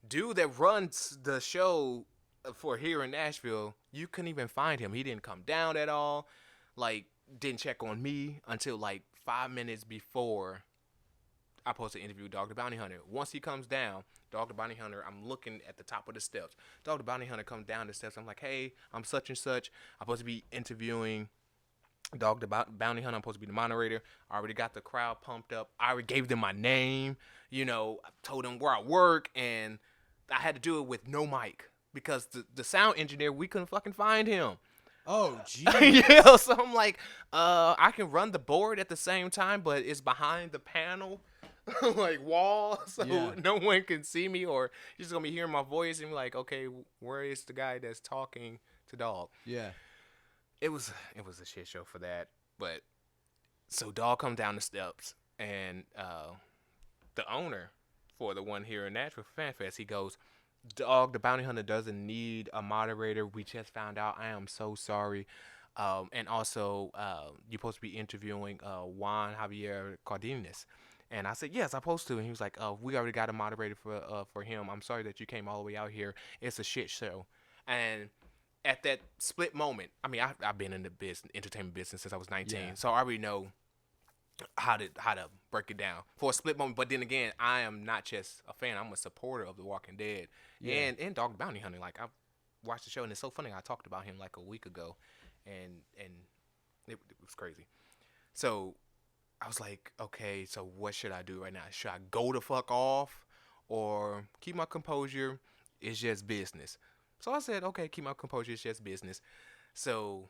B: Dude that runs the show for here in Nashville, you couldn't even find him. He didn't come down at all. Like, didn't check on me until like 5 minutes before I'm supposed to interview Dog the Bounty Hunter. Once he comes down, Dog the Bounty Hunter, I'm looking at the top of the steps. Dog the Bounty Hunter comes down the steps. I'm like, hey, I'm such and such. I'm supposed to be interviewing Dog the Bounty Hunter. I'm supposed to be the moderator. I already got the crowd pumped up. I already gave them my name. I told them where I work, and I had to do it with no mic because the sound engineer, we couldn't fucking find him.
A: Oh, geez.
B: Yeah, so I'm like, I can run the board at the same time, but it's behind the panel, like wall, so no one can see me, or you're just gonna be hearing my voice and be like, okay, where is the guy that's talking to Dog?
A: Yeah.
B: It was a shit show for that, but so Dog comes down the steps, and the owner for the one here in Nashville Fan Fest, he goes, Dog the Bounty Hunter doesn't need a moderator. We just found out. I am so sorry. And also, you're supposed to be interviewing Juan Javier Cardenas. And I said, yes, I'm supposed to. And he was like, oh, we already got a moderator for him. I'm sorry that you came all the way out here. It's a shit show. And at that split moment, I mean, I've been in the entertainment business since I was 19, so I already know how to break it down for a split moment. But then again, I am not just a fan; I'm a supporter of The Walking Dead and Dog Bounty Hunting. Like, I watched the show, and it's so funny. I talked about him like a week ago, and it was crazy. So I was like, okay, so what should I do right now? Should I go the fuck off or keep my composure? It's just business. So I said, okay, keep my composure. It's just business. So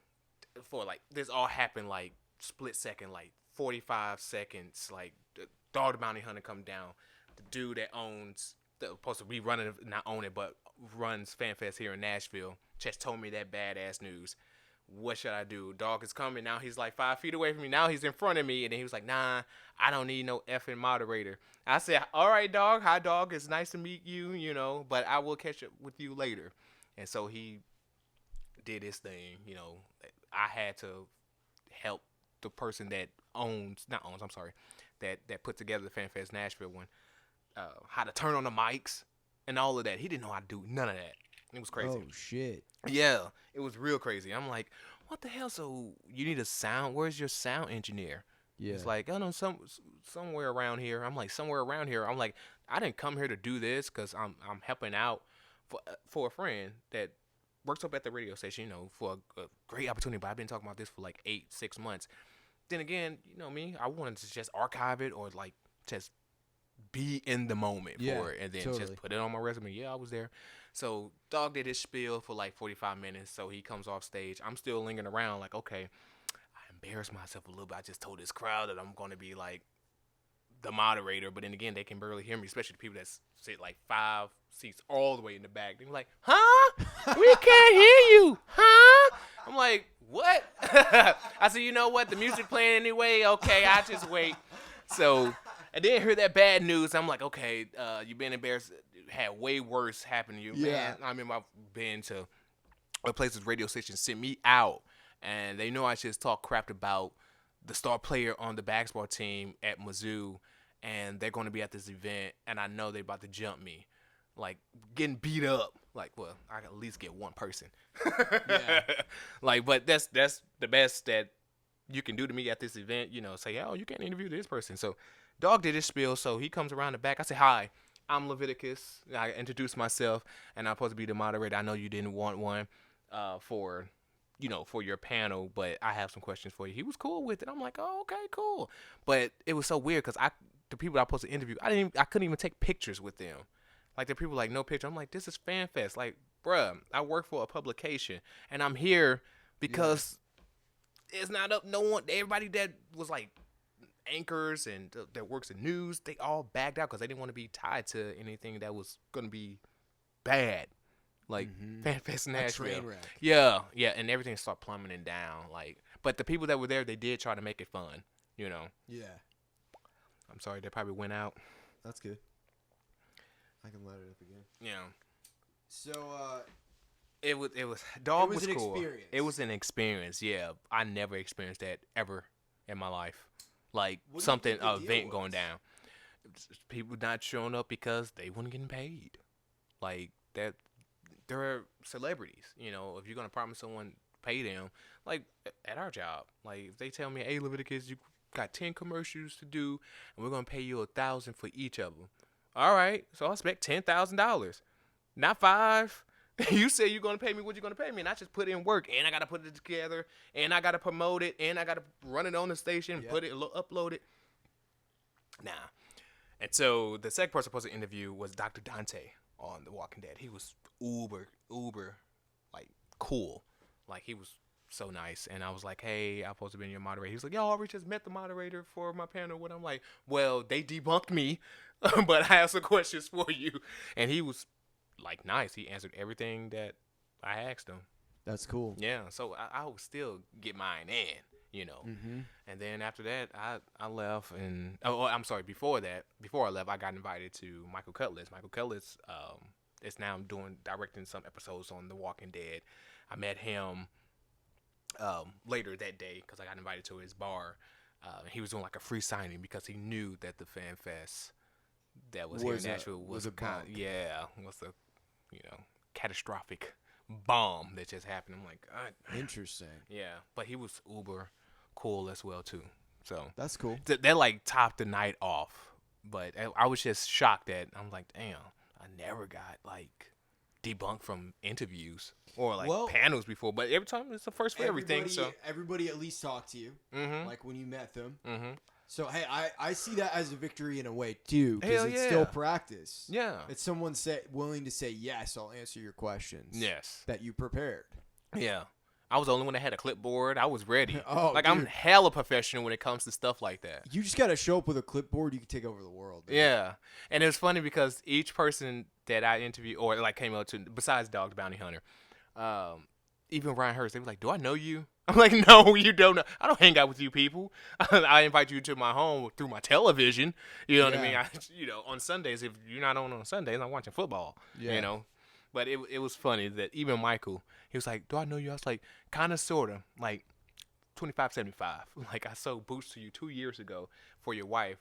B: for like, this all happened like split second, like 45 seconds. Like, the Dog the Bounty Hunter come down. The dude that owns, supposed to be running, not own it, but runs FanFest here in Nashville, just told me that badass news. What should I do? Dog is coming. Now he's like 5 feet away from me. Now he's in front of me. And then he was like, nah, I don't need no effing moderator. I said, all right, dog. Hi, dog. It's nice to meet you, you know, but I will catch up with you later. And so he did his thing, you know. I had to help the person that that put together the FanFest Nashville one, how to turn on the mics and all of that. He didn't know how to do none of that. It was crazy.
A: Oh, shit.
B: Yeah, it was real crazy. I'm like, what the hell? So you need a sound? Where's your sound engineer? Yeah. It's like, I don't know, somewhere around here. I'm like, somewhere around here. I'm like, I didn't come here to do this because I'm helping out for a friend that works up at the radio station, you know, for a great opportunity. But I've been talking about this for like 6 months. Then again, you know me, I wanted to just archive it or like just be in the moment for it and then just put it on my resume. Yeah, I was there. So Dog did his spiel for like 45 minutes. So he comes off stage. I'm still lingering around like, okay, I embarrassed myself a little bit. I just told this crowd that I'm going to be like the moderator. But then again, they can barely hear me, especially the people that sit like 5 seats all the way in the back. They're like, huh? We can't hear you. Huh? I'm like, what? I said, you know what? The music playing anyway. Okay, I just wait. So I didn't hear that bad news. I'm like, okay, you've been embarrassed. Had way worse happen to you. Yeah. Man, I remember I've been to a place's radio station sent me out, and they know I just talk crap about the star player on the basketball team at Mizzou, and they're going to be at this event, and I know they're about to jump me. Like, getting beat up. Like, well, I can at least get one person. Yeah. Like, but that's the best that you can do to me at this event. You know, say, oh, you can't interview this person. So Dog did his spiel, so he comes around the back. I say, hi, I'm Lovectecus. I introduced myself, and I'm supposed to be the moderator. I know you didn't want one for your panel, but I have some questions for you. He was cool with it. I'm like, oh, okay, cool. But it was so weird because the people I was supposed to interview, I couldn't even take pictures with them. Like, the people like, no picture. I'm like, this is FanFest. Like, bruh, I work for a publication, and I'm here because it's not up. No one, everybody that was like anchors and that works in news, they all backed out because they didn't want to be tied to anything that was going to be bad. Like, FanFest Nashville. A train wreck. Yeah, and everything started plummeting down. Like, but the people that were there, they did try to make it fun, you know. Yeah. I'm sorry, they probably went out.
A: That's good. I can light it up again.
B: Yeah.
A: So,
B: it was Dog was cool. Experience. It was an experience. Yeah, I never experienced that ever in my life. Like, something, an event going down. People not showing up because they weren't getting paid. Like, that, they're celebrities. You know, if you're gonna promise someone pay them, like at our job, like if they tell me, hey, Leviticus, you got 10 commercials to do, and we're gonna pay you $1,000 for each of them. All right, so I expect $10,000, not 5. You say you're gonna pay me what you're gonna pay me, and I just put in work, and I gotta put it together, and I gotta promote it, and I gotta run it on the station, put it, upload it. Nah. And so the second person supposed to interview was Dr. Dante on The Walking Dead. He was uber, like, cool. Like, he was so nice. And I was like, hey, I'm supposed to be your moderator. He was like, yo, I already just met the moderator for my panel. What? I'm like, well, they debunked me, but I have some questions for you. And he was, like, nice. He answered everything that I asked him.
A: That's cool.
B: Yeah, so I would still get mine in, you know. Mm-hmm. And then after that, I left. And I'm sorry, before I left, I got invited to Michael Cutlass. Michael Cutlass is now directing some episodes on The Walking Dead. I met him later that day because I got invited to his bar. He was doing like a free signing because he knew that the fan fest that was here in
A: Was
B: Nashville was
A: a
B: kind
A: bump.
B: was a catastrophic bomb that just happened. I'm like,
A: Interesting.
B: yeah, but he was uber cool as well too. So
A: That's cool.
B: that like topped the night off. But I was just shocked that I'm like, damn, I never got like debunked from interviews or like panels before. But every time it's the first for everything. So
A: everybody at least talked to you, like when you met them.
B: Mm-hmm.
A: So hey, I see that as a victory in a way too, because
B: Hell
A: it's
B: yeah.
A: still practice.
B: Yeah.
A: It's someone willing to say yes, I'll answer your questions.
B: Yes.
A: That you prepared.
B: Yeah. I was the only one that had a clipboard. I was ready.
A: Oh,
B: like,
A: dude.
B: I'm hella professional when it comes to stuff like that.
A: You just gotta show up with a clipboard. You can take over the world. Dude.
B: Yeah, and it was funny because each person that I interviewed or like came up to, besides Dog the Bounty Hunter, even Ryan Hurst, they were like, "Do I know you?" I'm like, "No, you don't know. I don't hang out with you people. I invite you to my home through my television. You know what I mean? On Sundays, if you're not on Sundays, I'm watching football.
A: Yeah.
B: You know." But it was funny that even Michael, he was like, "Do I know you?" I was like, "Kind of, sorta, like 25-75. Like I sold boots to you 2 years ago for your wife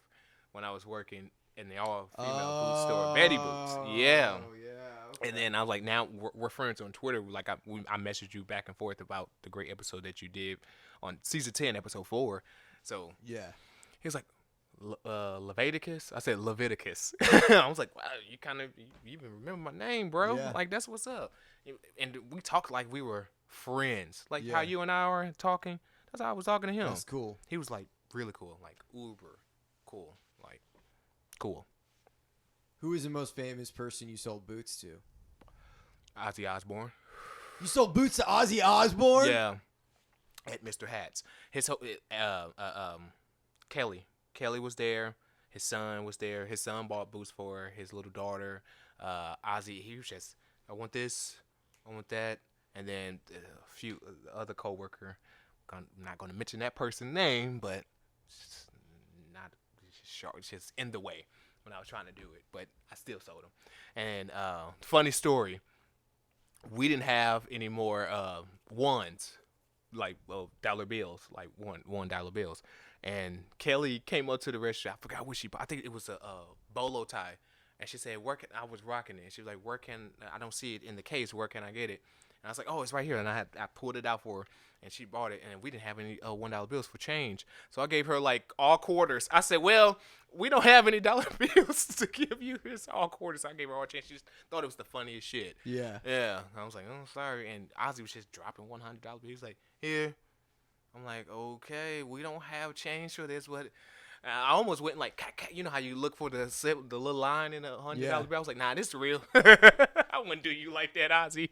B: when I was working in the all-female boot store, Betty Boots. Yeah."
A: Oh yeah. Okay.
B: And then I was like, now we're friends on Twitter. Like I messaged you back and forth about the great episode that you did on season 10, episode 4. So
A: yeah.
B: he was like, Lovectecus? I said Leviticus. I was like, wow, you even remember my name, bro.
A: Yeah.
B: Like, that's what's up. And we talked like we were friends. Like
A: Yeah.
B: how you and I are talking. That's how I was talking to him.
A: That's cool.
B: He was like really cool. Like uber cool. Like cool.
A: Who is the most famous person you sold boots to?
B: Ozzy Osbourne.
A: You sold boots to Ozzy Osbourne?
B: Yeah. At Mr. Hats. His Kelly was there. His son was there. His son bought boots for his little daughter. Ozzy, he was just, I want this, I want that. And then a few other coworker, I'm not going to mention that person's name, but it's just in the way when I was trying to do it. But I still sold them. And funny story, we didn't have any more ones, like dollar bills, like $1 bills. And Kelly came up to the register. I forgot what she bought. I think it was a bolo tie. And she said, I was rocking it. She was like, I don't see it in the case. Where can I get it? And I was like, oh, it's right here. And I pulled it out for her. And she bought it. And we didn't have any $1 bills for change. So I gave her like all quarters. I said, well, we don't have any dollar bills to give you. It's all quarters. I gave her all change. She just thought it was the funniest shit.
A: Yeah.
B: Yeah. I was like, oh, sorry. And Ozzy was just dropping $100 bills. He was like, here. I'm like, okay, we don't have change for this. What? I almost went like, you know how you look for the little line in $100 bill? I was like, nah, this is real. I wouldn't do you like that, Ozzy.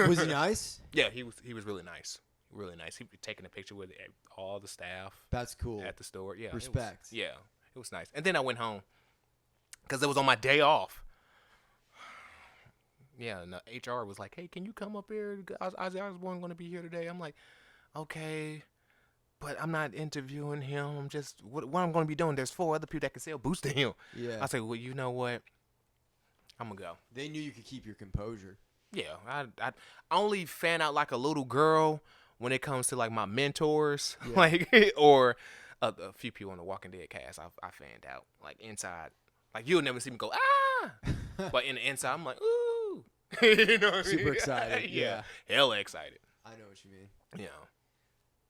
A: Was he nice?
B: Yeah, he was really nice. Really nice. He was taking a picture with all the staff.
A: That's cool.
B: At the store. Yeah.
A: Respect.
B: It was nice. And then I went home because it was on my day off. Yeah, and the HR was like, hey, can you come up here? Ozzy Osbourne going to be here today. I'm like, okay, but I'm not interviewing him. I'm just, what I'm going to be doing, there's 4 other people that can sell boots to him.
A: Yeah.
B: I said, well, you know what? I'm going to go.
A: They knew you could keep your composure.
B: Yeah. I only fan out like a little girl when it comes to like my mentors, like, or a few people on the Walking Dead cast. I fanned out like inside. Like you'll never see me go, ah! But in the inside, I'm like, ooh. You know what I mean?
A: Super excited. Yeah.
B: Hella excited.
A: I know what you mean.
B: Yeah.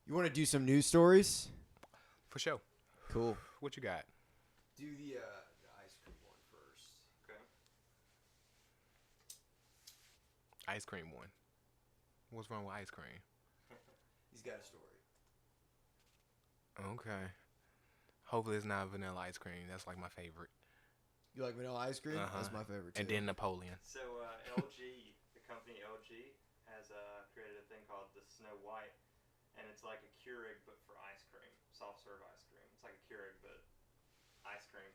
A: You want to do some news stories?
B: For sure.
A: Cool.
B: What you got?
A: Do the ice cream one first.
B: Okay. Ice cream one. What's wrong with ice cream?
A: He's got a story.
B: Okay. Hopefully it's not vanilla ice cream. That's like my favorite.
A: You like vanilla ice cream?
B: Uh-huh.
A: That's my favorite too.
B: And then Napoleon.
C: So LG, the company LG, has created a thing called the Snow White, and it's like a Keurig but for ice cream, soft serve ice cream. It's like a Keurig but ice cream.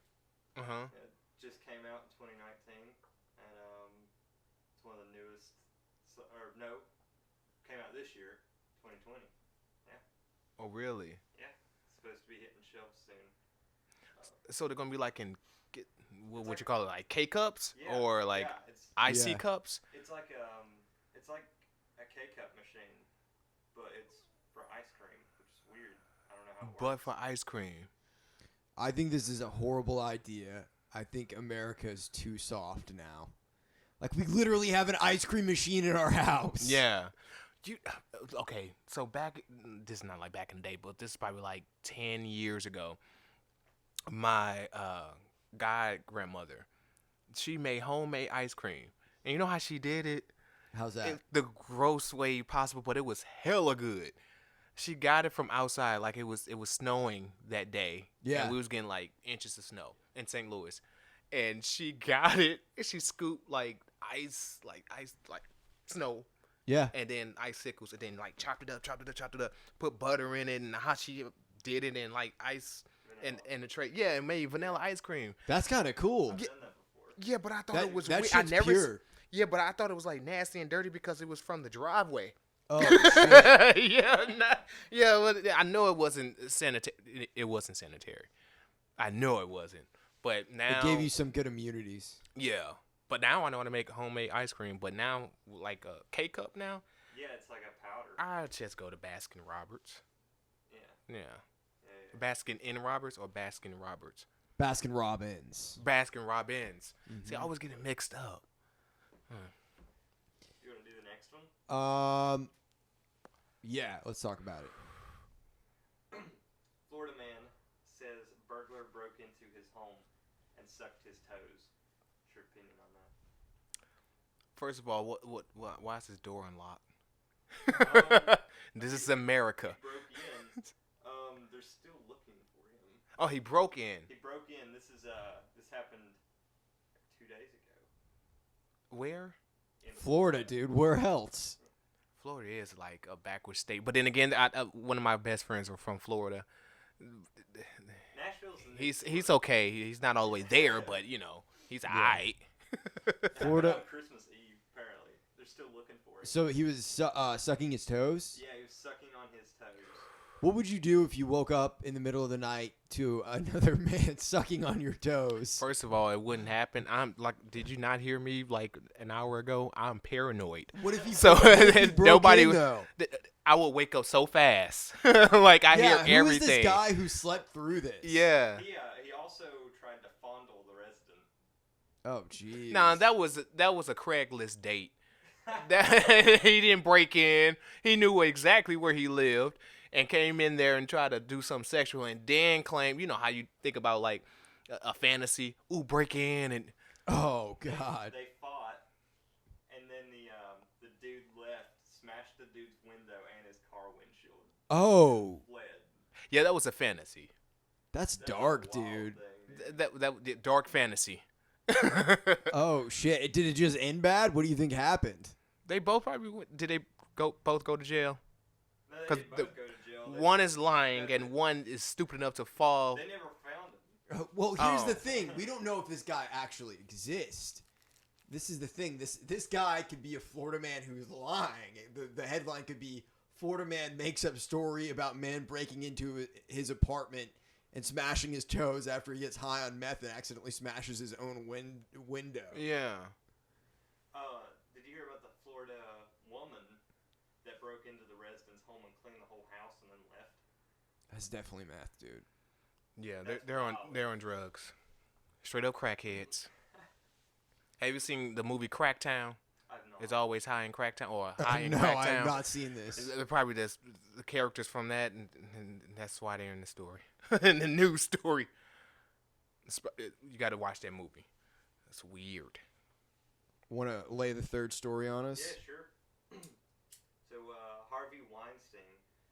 B: Uh-huh.
C: It just came out in 2019, and it's one of the newest. Came out this year, 2020. Yeah.
B: Oh, really?
C: Yeah. It's supposed to be hitting shelves soon.
B: So they're gonna be like in what you call it, like K-cups or like
C: it's
B: IC cups?
C: it's like a K-cup machine, but it's for ice cream, which is weird. I don't know how it
B: But
C: works.
B: for ice cream.
A: I think this is a horrible idea. I think America is too soft now. Like, we literally have an ice cream machine in our house.
B: Yeah. Okay, so this is not like back in the day, but this is probably like 10 years ago. My god grandmother, she made homemade ice cream. And you know how she did it?
A: How's that?
B: In the gross way possible, but it was hella good. She got it from outside, like it was snowing that day.
A: Yeah.
B: And we was getting like inches of snow in St. Louis. And she got it and she scooped like ice, like snow.
A: Yeah.
B: And then icicles, and then like chopped it up, put butter in it, and how she did it in like ice and the tray. Yeah, and made vanilla ice cream.
A: That's kind of cool.
C: I've done that before.
B: Yeah, but I thought it was
A: that
B: weird.
A: shit's pure.
B: Yeah, but I thought it was like nasty and dirty because it was from the driveway.
A: Oh, shit.
B: Yeah, well, I know it wasn't sanitary. It wasn't sanitary. I know it wasn't. But now
A: It gave you some good immunities.
B: yeah. But now I know how to make homemade ice cream. But now, like a K-cup now,
C: Yeah, it's like a powder.
B: I just go to Baskin Roberts.
C: Yeah.
B: Yeah.
C: Yeah.
B: Baskin in Roberts or Baskin Roberts?
A: Baskin Robbins.
B: Baskin Robbins.
A: Mm-hmm.
B: See, I always get it mixed up.
C: You want to do the next one?
A: Yeah, let's talk about it.
C: Florida man says burglar broke into his home and sucked his toes. What's your opinion on that?
B: First of all, why is his door unlocked?
C: Um,
B: This is America.
C: He broke in. They're still looking for him.
B: Oh, he broke in.
C: He broke in. This happened 2 days ago.
B: Where?
C: In
A: Florida, dude. Where else?
B: Florida is like a backward state. But then again, one of my best friends are from Florida.
C: Nashville's the new
B: He's okay. He's not all the way there, but you know, he's alright.
A: Florida.
C: On Christmas Eve, apparently. They're still looking for him.
A: So he was sucking his toes?
C: Yeah, he was sucking on his toes.
A: What would you do if you woke up in the middle of the night to another man sucking on your toes?
B: First of all, it wouldn't happen. I'm like, did you not hear me like an hour ago? I'm paranoid.
A: What if he,
B: So
A: what if he broke
B: nobody
A: in,
B: would-
A: though?
B: I would wake up so fast. Like I
A: Yeah,
B: hear
A: who is
B: everything.
A: this guy who slept through this?
B: Yeah.
C: He also tried to fondle the resident.
A: Oh, jeez.
B: Nah, that was a Craigslist date. That he didn't break in. He knew exactly where he lived and came in there and tried to do something sexual and then claimed, you know how you think about like a fantasy, ooh, break in and
A: Oh, God.
C: They fought, and then the dude left, smashed the dude's window and his car windshield.
A: Oh,
C: Fled.
B: yeah, that was a fantasy.
A: that's
C: That's a
A: dark,
C: wild
A: dude.
C: thing.
B: That dark fantasy.
A: Oh, shit. Did it just end bad? What do you think happened?
B: They both probably did. They both go to jail?
C: No, they
B: 'Cause
C: did both
B: the-
C: go to jail.
B: One is lying and one is stupid enough to fall.
C: They never found him.
A: Well, here's
B: Oh.
A: the thing. We don't know if this guy actually exists. This is the thing. This guy could be a Florida man who's lying. The headline could be Florida man makes up story about man breaking into his apartment and smashing his toes after he gets high on meth and accidentally smashes his own window.
B: Yeah.
C: Did you hear about the Florida woman that broke into the resident's home and cleaned the whole house and then left?
A: That's definitely meth, dude.
B: Yeah,
C: That's
B: they're on
C: wild.
B: they're on drugs. Straight up crackheads. Have you seen the movie Cracktown?
C: I've not.
B: It's always high in Cracktown or high in
A: No,
B: Cracktown.
A: I have not seen this.
B: They're probably just the characters from that, and that's why they're in the story, in the news story. You got to watch that movie. It's weird.
A: Want to lay the third story on us?
C: Yeah, sure. So Harvey Weinstein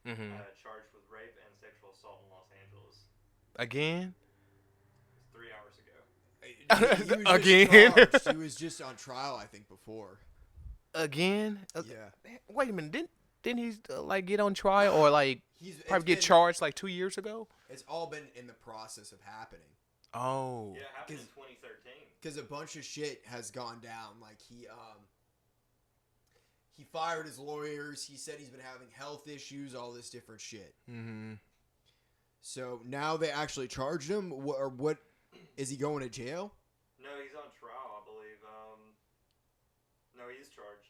B: Mm-hmm.
C: charged with rape and sexual assault in Los Angeles.
B: Again?
C: 3 hours ago.
A: He was just
B: Again?
A: charged. He was just on trial, I think, before.
B: Again?
A: Yeah.
B: Wait a minute. Didn't he like get on trial or like
A: It's
B: probably get
A: been-
B: charged like 2 years ago?
A: It's all been in the process of happening.
B: Oh.
C: Yeah, it happened in
A: 'Cause-
C: 2013.
A: Because a bunch of shit has gone down. Like he fired his lawyers. He said he's been having health issues, all this different shit.
B: Mm-hmm.
A: So now they actually charged him. What is he going to jail?
C: No, he's on trial, I believe. No, he is charged.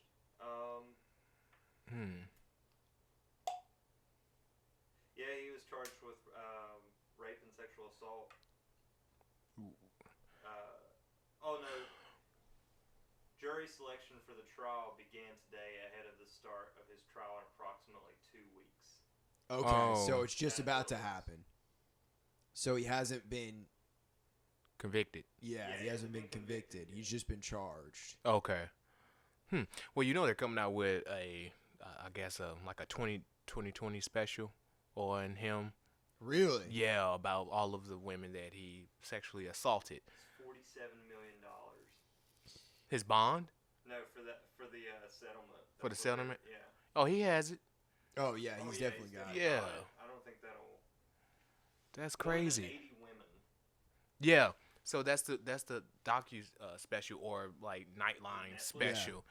C: Yeah, he was charged with assault. Oh no. Jury selection for the trial began today ahead of the start of his trial in approximately 2 weeks.
A: Okay, so it's just
C: That's
A: about
C: what
A: to
C: it was.
A: happen. So he hasn't been.
B: Convicted.
A: Yeah, he hasn't been convicted. He's just been charged.
B: Okay. Well, they're coming out with I guess like a 2020 special on him.
A: Really?
B: Yeah, about all of the women that he sexually assaulted.
C: It's $47 million.
B: His bond?
C: No, for the settlement.
B: For the
C: That's what
B: settlement?
C: Yeah.
B: Oh, he has it.
A: Oh yeah, he's definitely got it.
B: Yeah.
C: I don't think that'll.
B: That's
C: More than
B: crazy.
C: 80 women.
B: Yeah. So that's the docu special or like Nightline
C: Netflix.
B: special.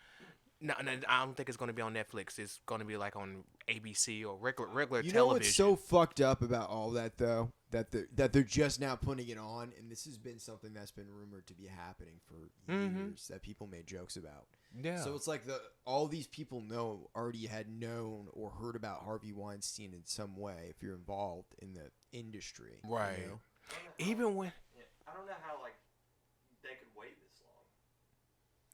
B: No, I don't think it's going to be on Netflix. It's going to be like on ABC or regular
A: You
B: television.
A: know what's so fucked up about all that though? That they're just now putting it on, and this has been something that's been rumored to be happening for years that people made jokes about.
B: Yeah.
A: So it's like all these people already had known or heard about Harvey Weinstein in some way if you're involved in the industry.
B: Right.
A: You know?
B: Even when.
C: Yeah, I don't know how they could wait this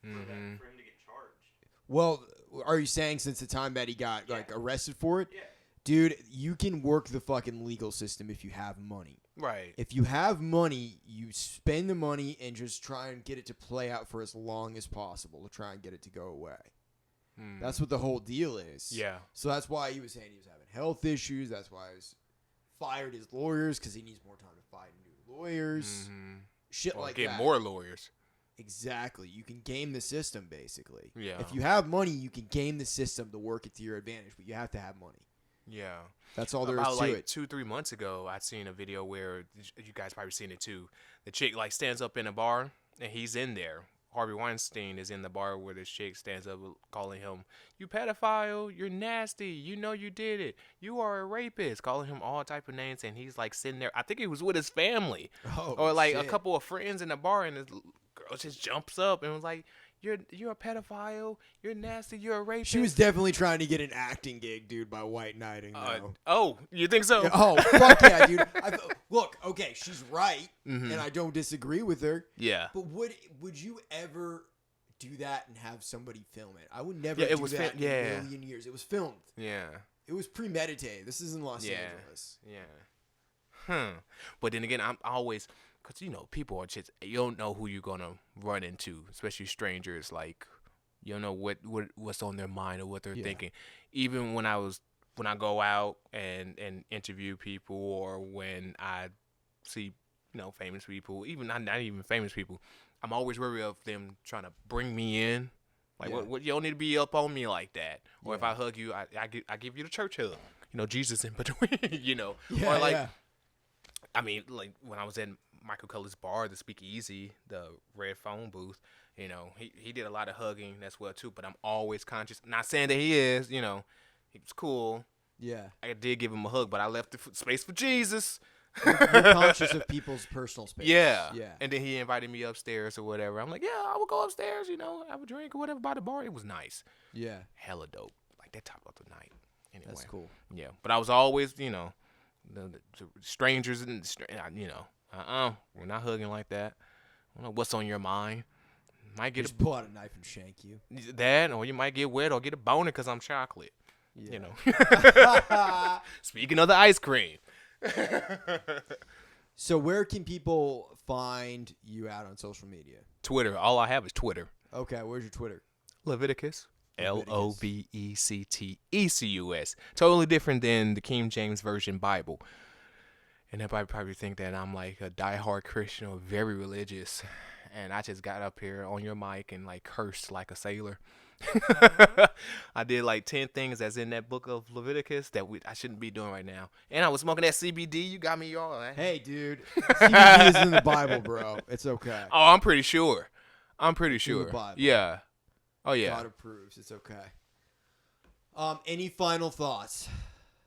C: long for him to get charged.
A: Well, are you saying since the time that he got arrested for it?
C: Yeah.
A: Dude, you can work the fucking legal system if you have money.
B: Right.
A: If you have money, you spend the money and just try and get it to play out for as long as possible to try and get it to go away. That's what the whole deal is.
B: Yeah.
A: So that's why he was saying he was having health issues. That's why he was fired his lawyers because he needs more time to find new lawyers. Shit
B: Or
A: like
B: get
A: that.
B: more lawyers.
A: Exactly. You can game the system, basically.
B: Yeah.
A: If you have money, you can game the system to work it to your advantage, but you have to have money.
B: Yeah.
A: That's all there is
B: About
A: to
B: like
A: it.
B: 2-3 months ago, I seen a video where you guys probably seen it too. The chick like stands up in a bar and he's in there. Harvey Weinstein is in the bar where this chick stands up calling him, "You pedophile, you're nasty, you know you did it, you are a rapist," calling him all type of names, and he's like sitting there. I think he was with his family or like a couple of friends in the bar, and this girl just jumps up and was like, You're a pedophile. You're nasty. You're a rapist.
A: She was definitely trying to get an acting gig, dude, by white knighting.
B: Oh, you think so?
A: Yeah, oh, fuck yeah, dude. Look, okay, she's right, and I don't disagree with her.
B: Yeah.
A: But would you ever do that and have somebody film it? I would never
B: Yeah, it
A: do
B: was
A: that in
B: yeah.
A: a million years. It was filmed.
B: Yeah.
A: It was premeditated. This is in Los
B: Yeah.
A: Angeles.
B: Yeah. But then again, I'm always, because, people are just, you don't know who you're going to run into, especially strangers. Like, you don't know what's on their mind or what they're thinking. Even when I go out and interview people, or when I see, famous people, even not even famous people, I'm always worried of them trying to bring me in. Like, what you don't need to be up on me like that. Or if I hug you, I give you the church hug. Jesus in between,
A: Yeah,
B: or like,
A: yeah.
B: I mean, like when I was at Michael Culler's bar, the Speakeasy, the Red Phone booth, he did a lot of hugging as well too. But I'm always conscious. Not saying that he is, he was cool.
A: Yeah.
B: I did give him a hug, but I left the space for Jesus.
A: You're conscious of people's personal space.
B: Yeah.
A: Yeah.
B: And then he invited me upstairs or whatever. I'm like, yeah, I would go upstairs, have a drink or whatever by the bar. It was nice.
A: Yeah.
B: Hella dope. Like that top of the night. Anyway.
A: That's cool.
B: Yeah. But I was always, the strangers and, we're not hugging like that. I don't know what's on your mind. Might get
A: Just pull out a knife and shank you.
B: that, or you might get wet or get a boner because I'm chocolate.
A: Yeah.
B: Speaking of the ice cream.
A: So where can people find you out on social media?
B: Twitter. All I have is Twitter.
A: Okay, where's your Twitter?
B: Lovectecus.
A: Leviticus.
B: Lovectecus. Totally different than the King James Version Bible. And everybody probably think that I'm like a diehard Christian or very religious. And I just got up here on your mic and like cursed like a sailor. I did like 10 things that's in that book of Leviticus that I shouldn't be doing right now. And I was smoking that CBD. You got me all right.
A: Hey, dude. CBD is in the Bible, bro. It's okay.
B: Oh, I'm pretty sure.
A: In the Bible.
B: Yeah. Oh, yeah.
A: God approves. It's okay. Any final thoughts?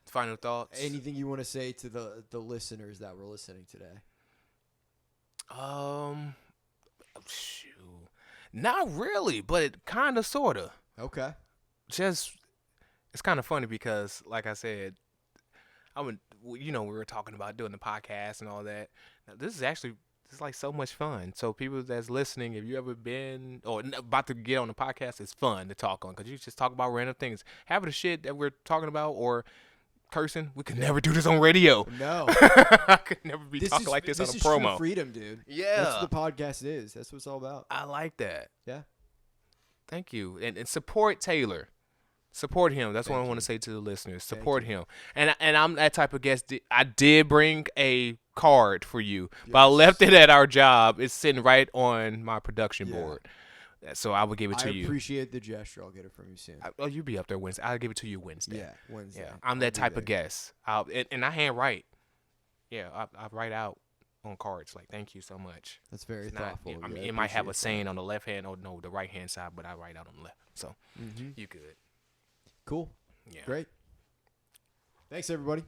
B: Final thoughts?
A: Anything you want to say to the listeners that were listening today?
B: Shoot. Not really, but it kind of, sort of.
A: Okay.
B: Just, it's kind of funny because, like I said, we were talking about doing the podcast and all that. Now, this is like so much fun. So people that's listening, if you ever been or about to get on the podcast, it's fun to talk on because you just talk about random things. Half of the shit that we're talking about or cursing, we could never do this on radio.
A: No.
B: I could never be talking like this on a
A: This is
B: promo.
A: true freedom, dude.
B: Yeah.
A: That's what the podcast is. That's what it's all about.
B: I like that.
A: Yeah.
B: Thank you. And support Taylor. Support him. That's what I want to say to the listeners. Support him. And I'm that type of guest. I did bring a card for you, but I left it at our job. It's sitting right on my production board. So I will give it to you.
A: I appreciate the gesture. I'll get it from you soon.
B: You'll be up there Wednesday. I'll give it to you Wednesday.
A: Yeah, Wednesday.
B: Yeah, I'm that type of guest. And I hand write. Yeah, I write out on cards. Like, thank you so much.
A: That's very thoughtful.
B: I mean, it might have a saying on the left hand or no, the right hand side, but I write out on the left. So you good.
A: Cool.
B: Yeah.
A: Great. Thanks, everybody.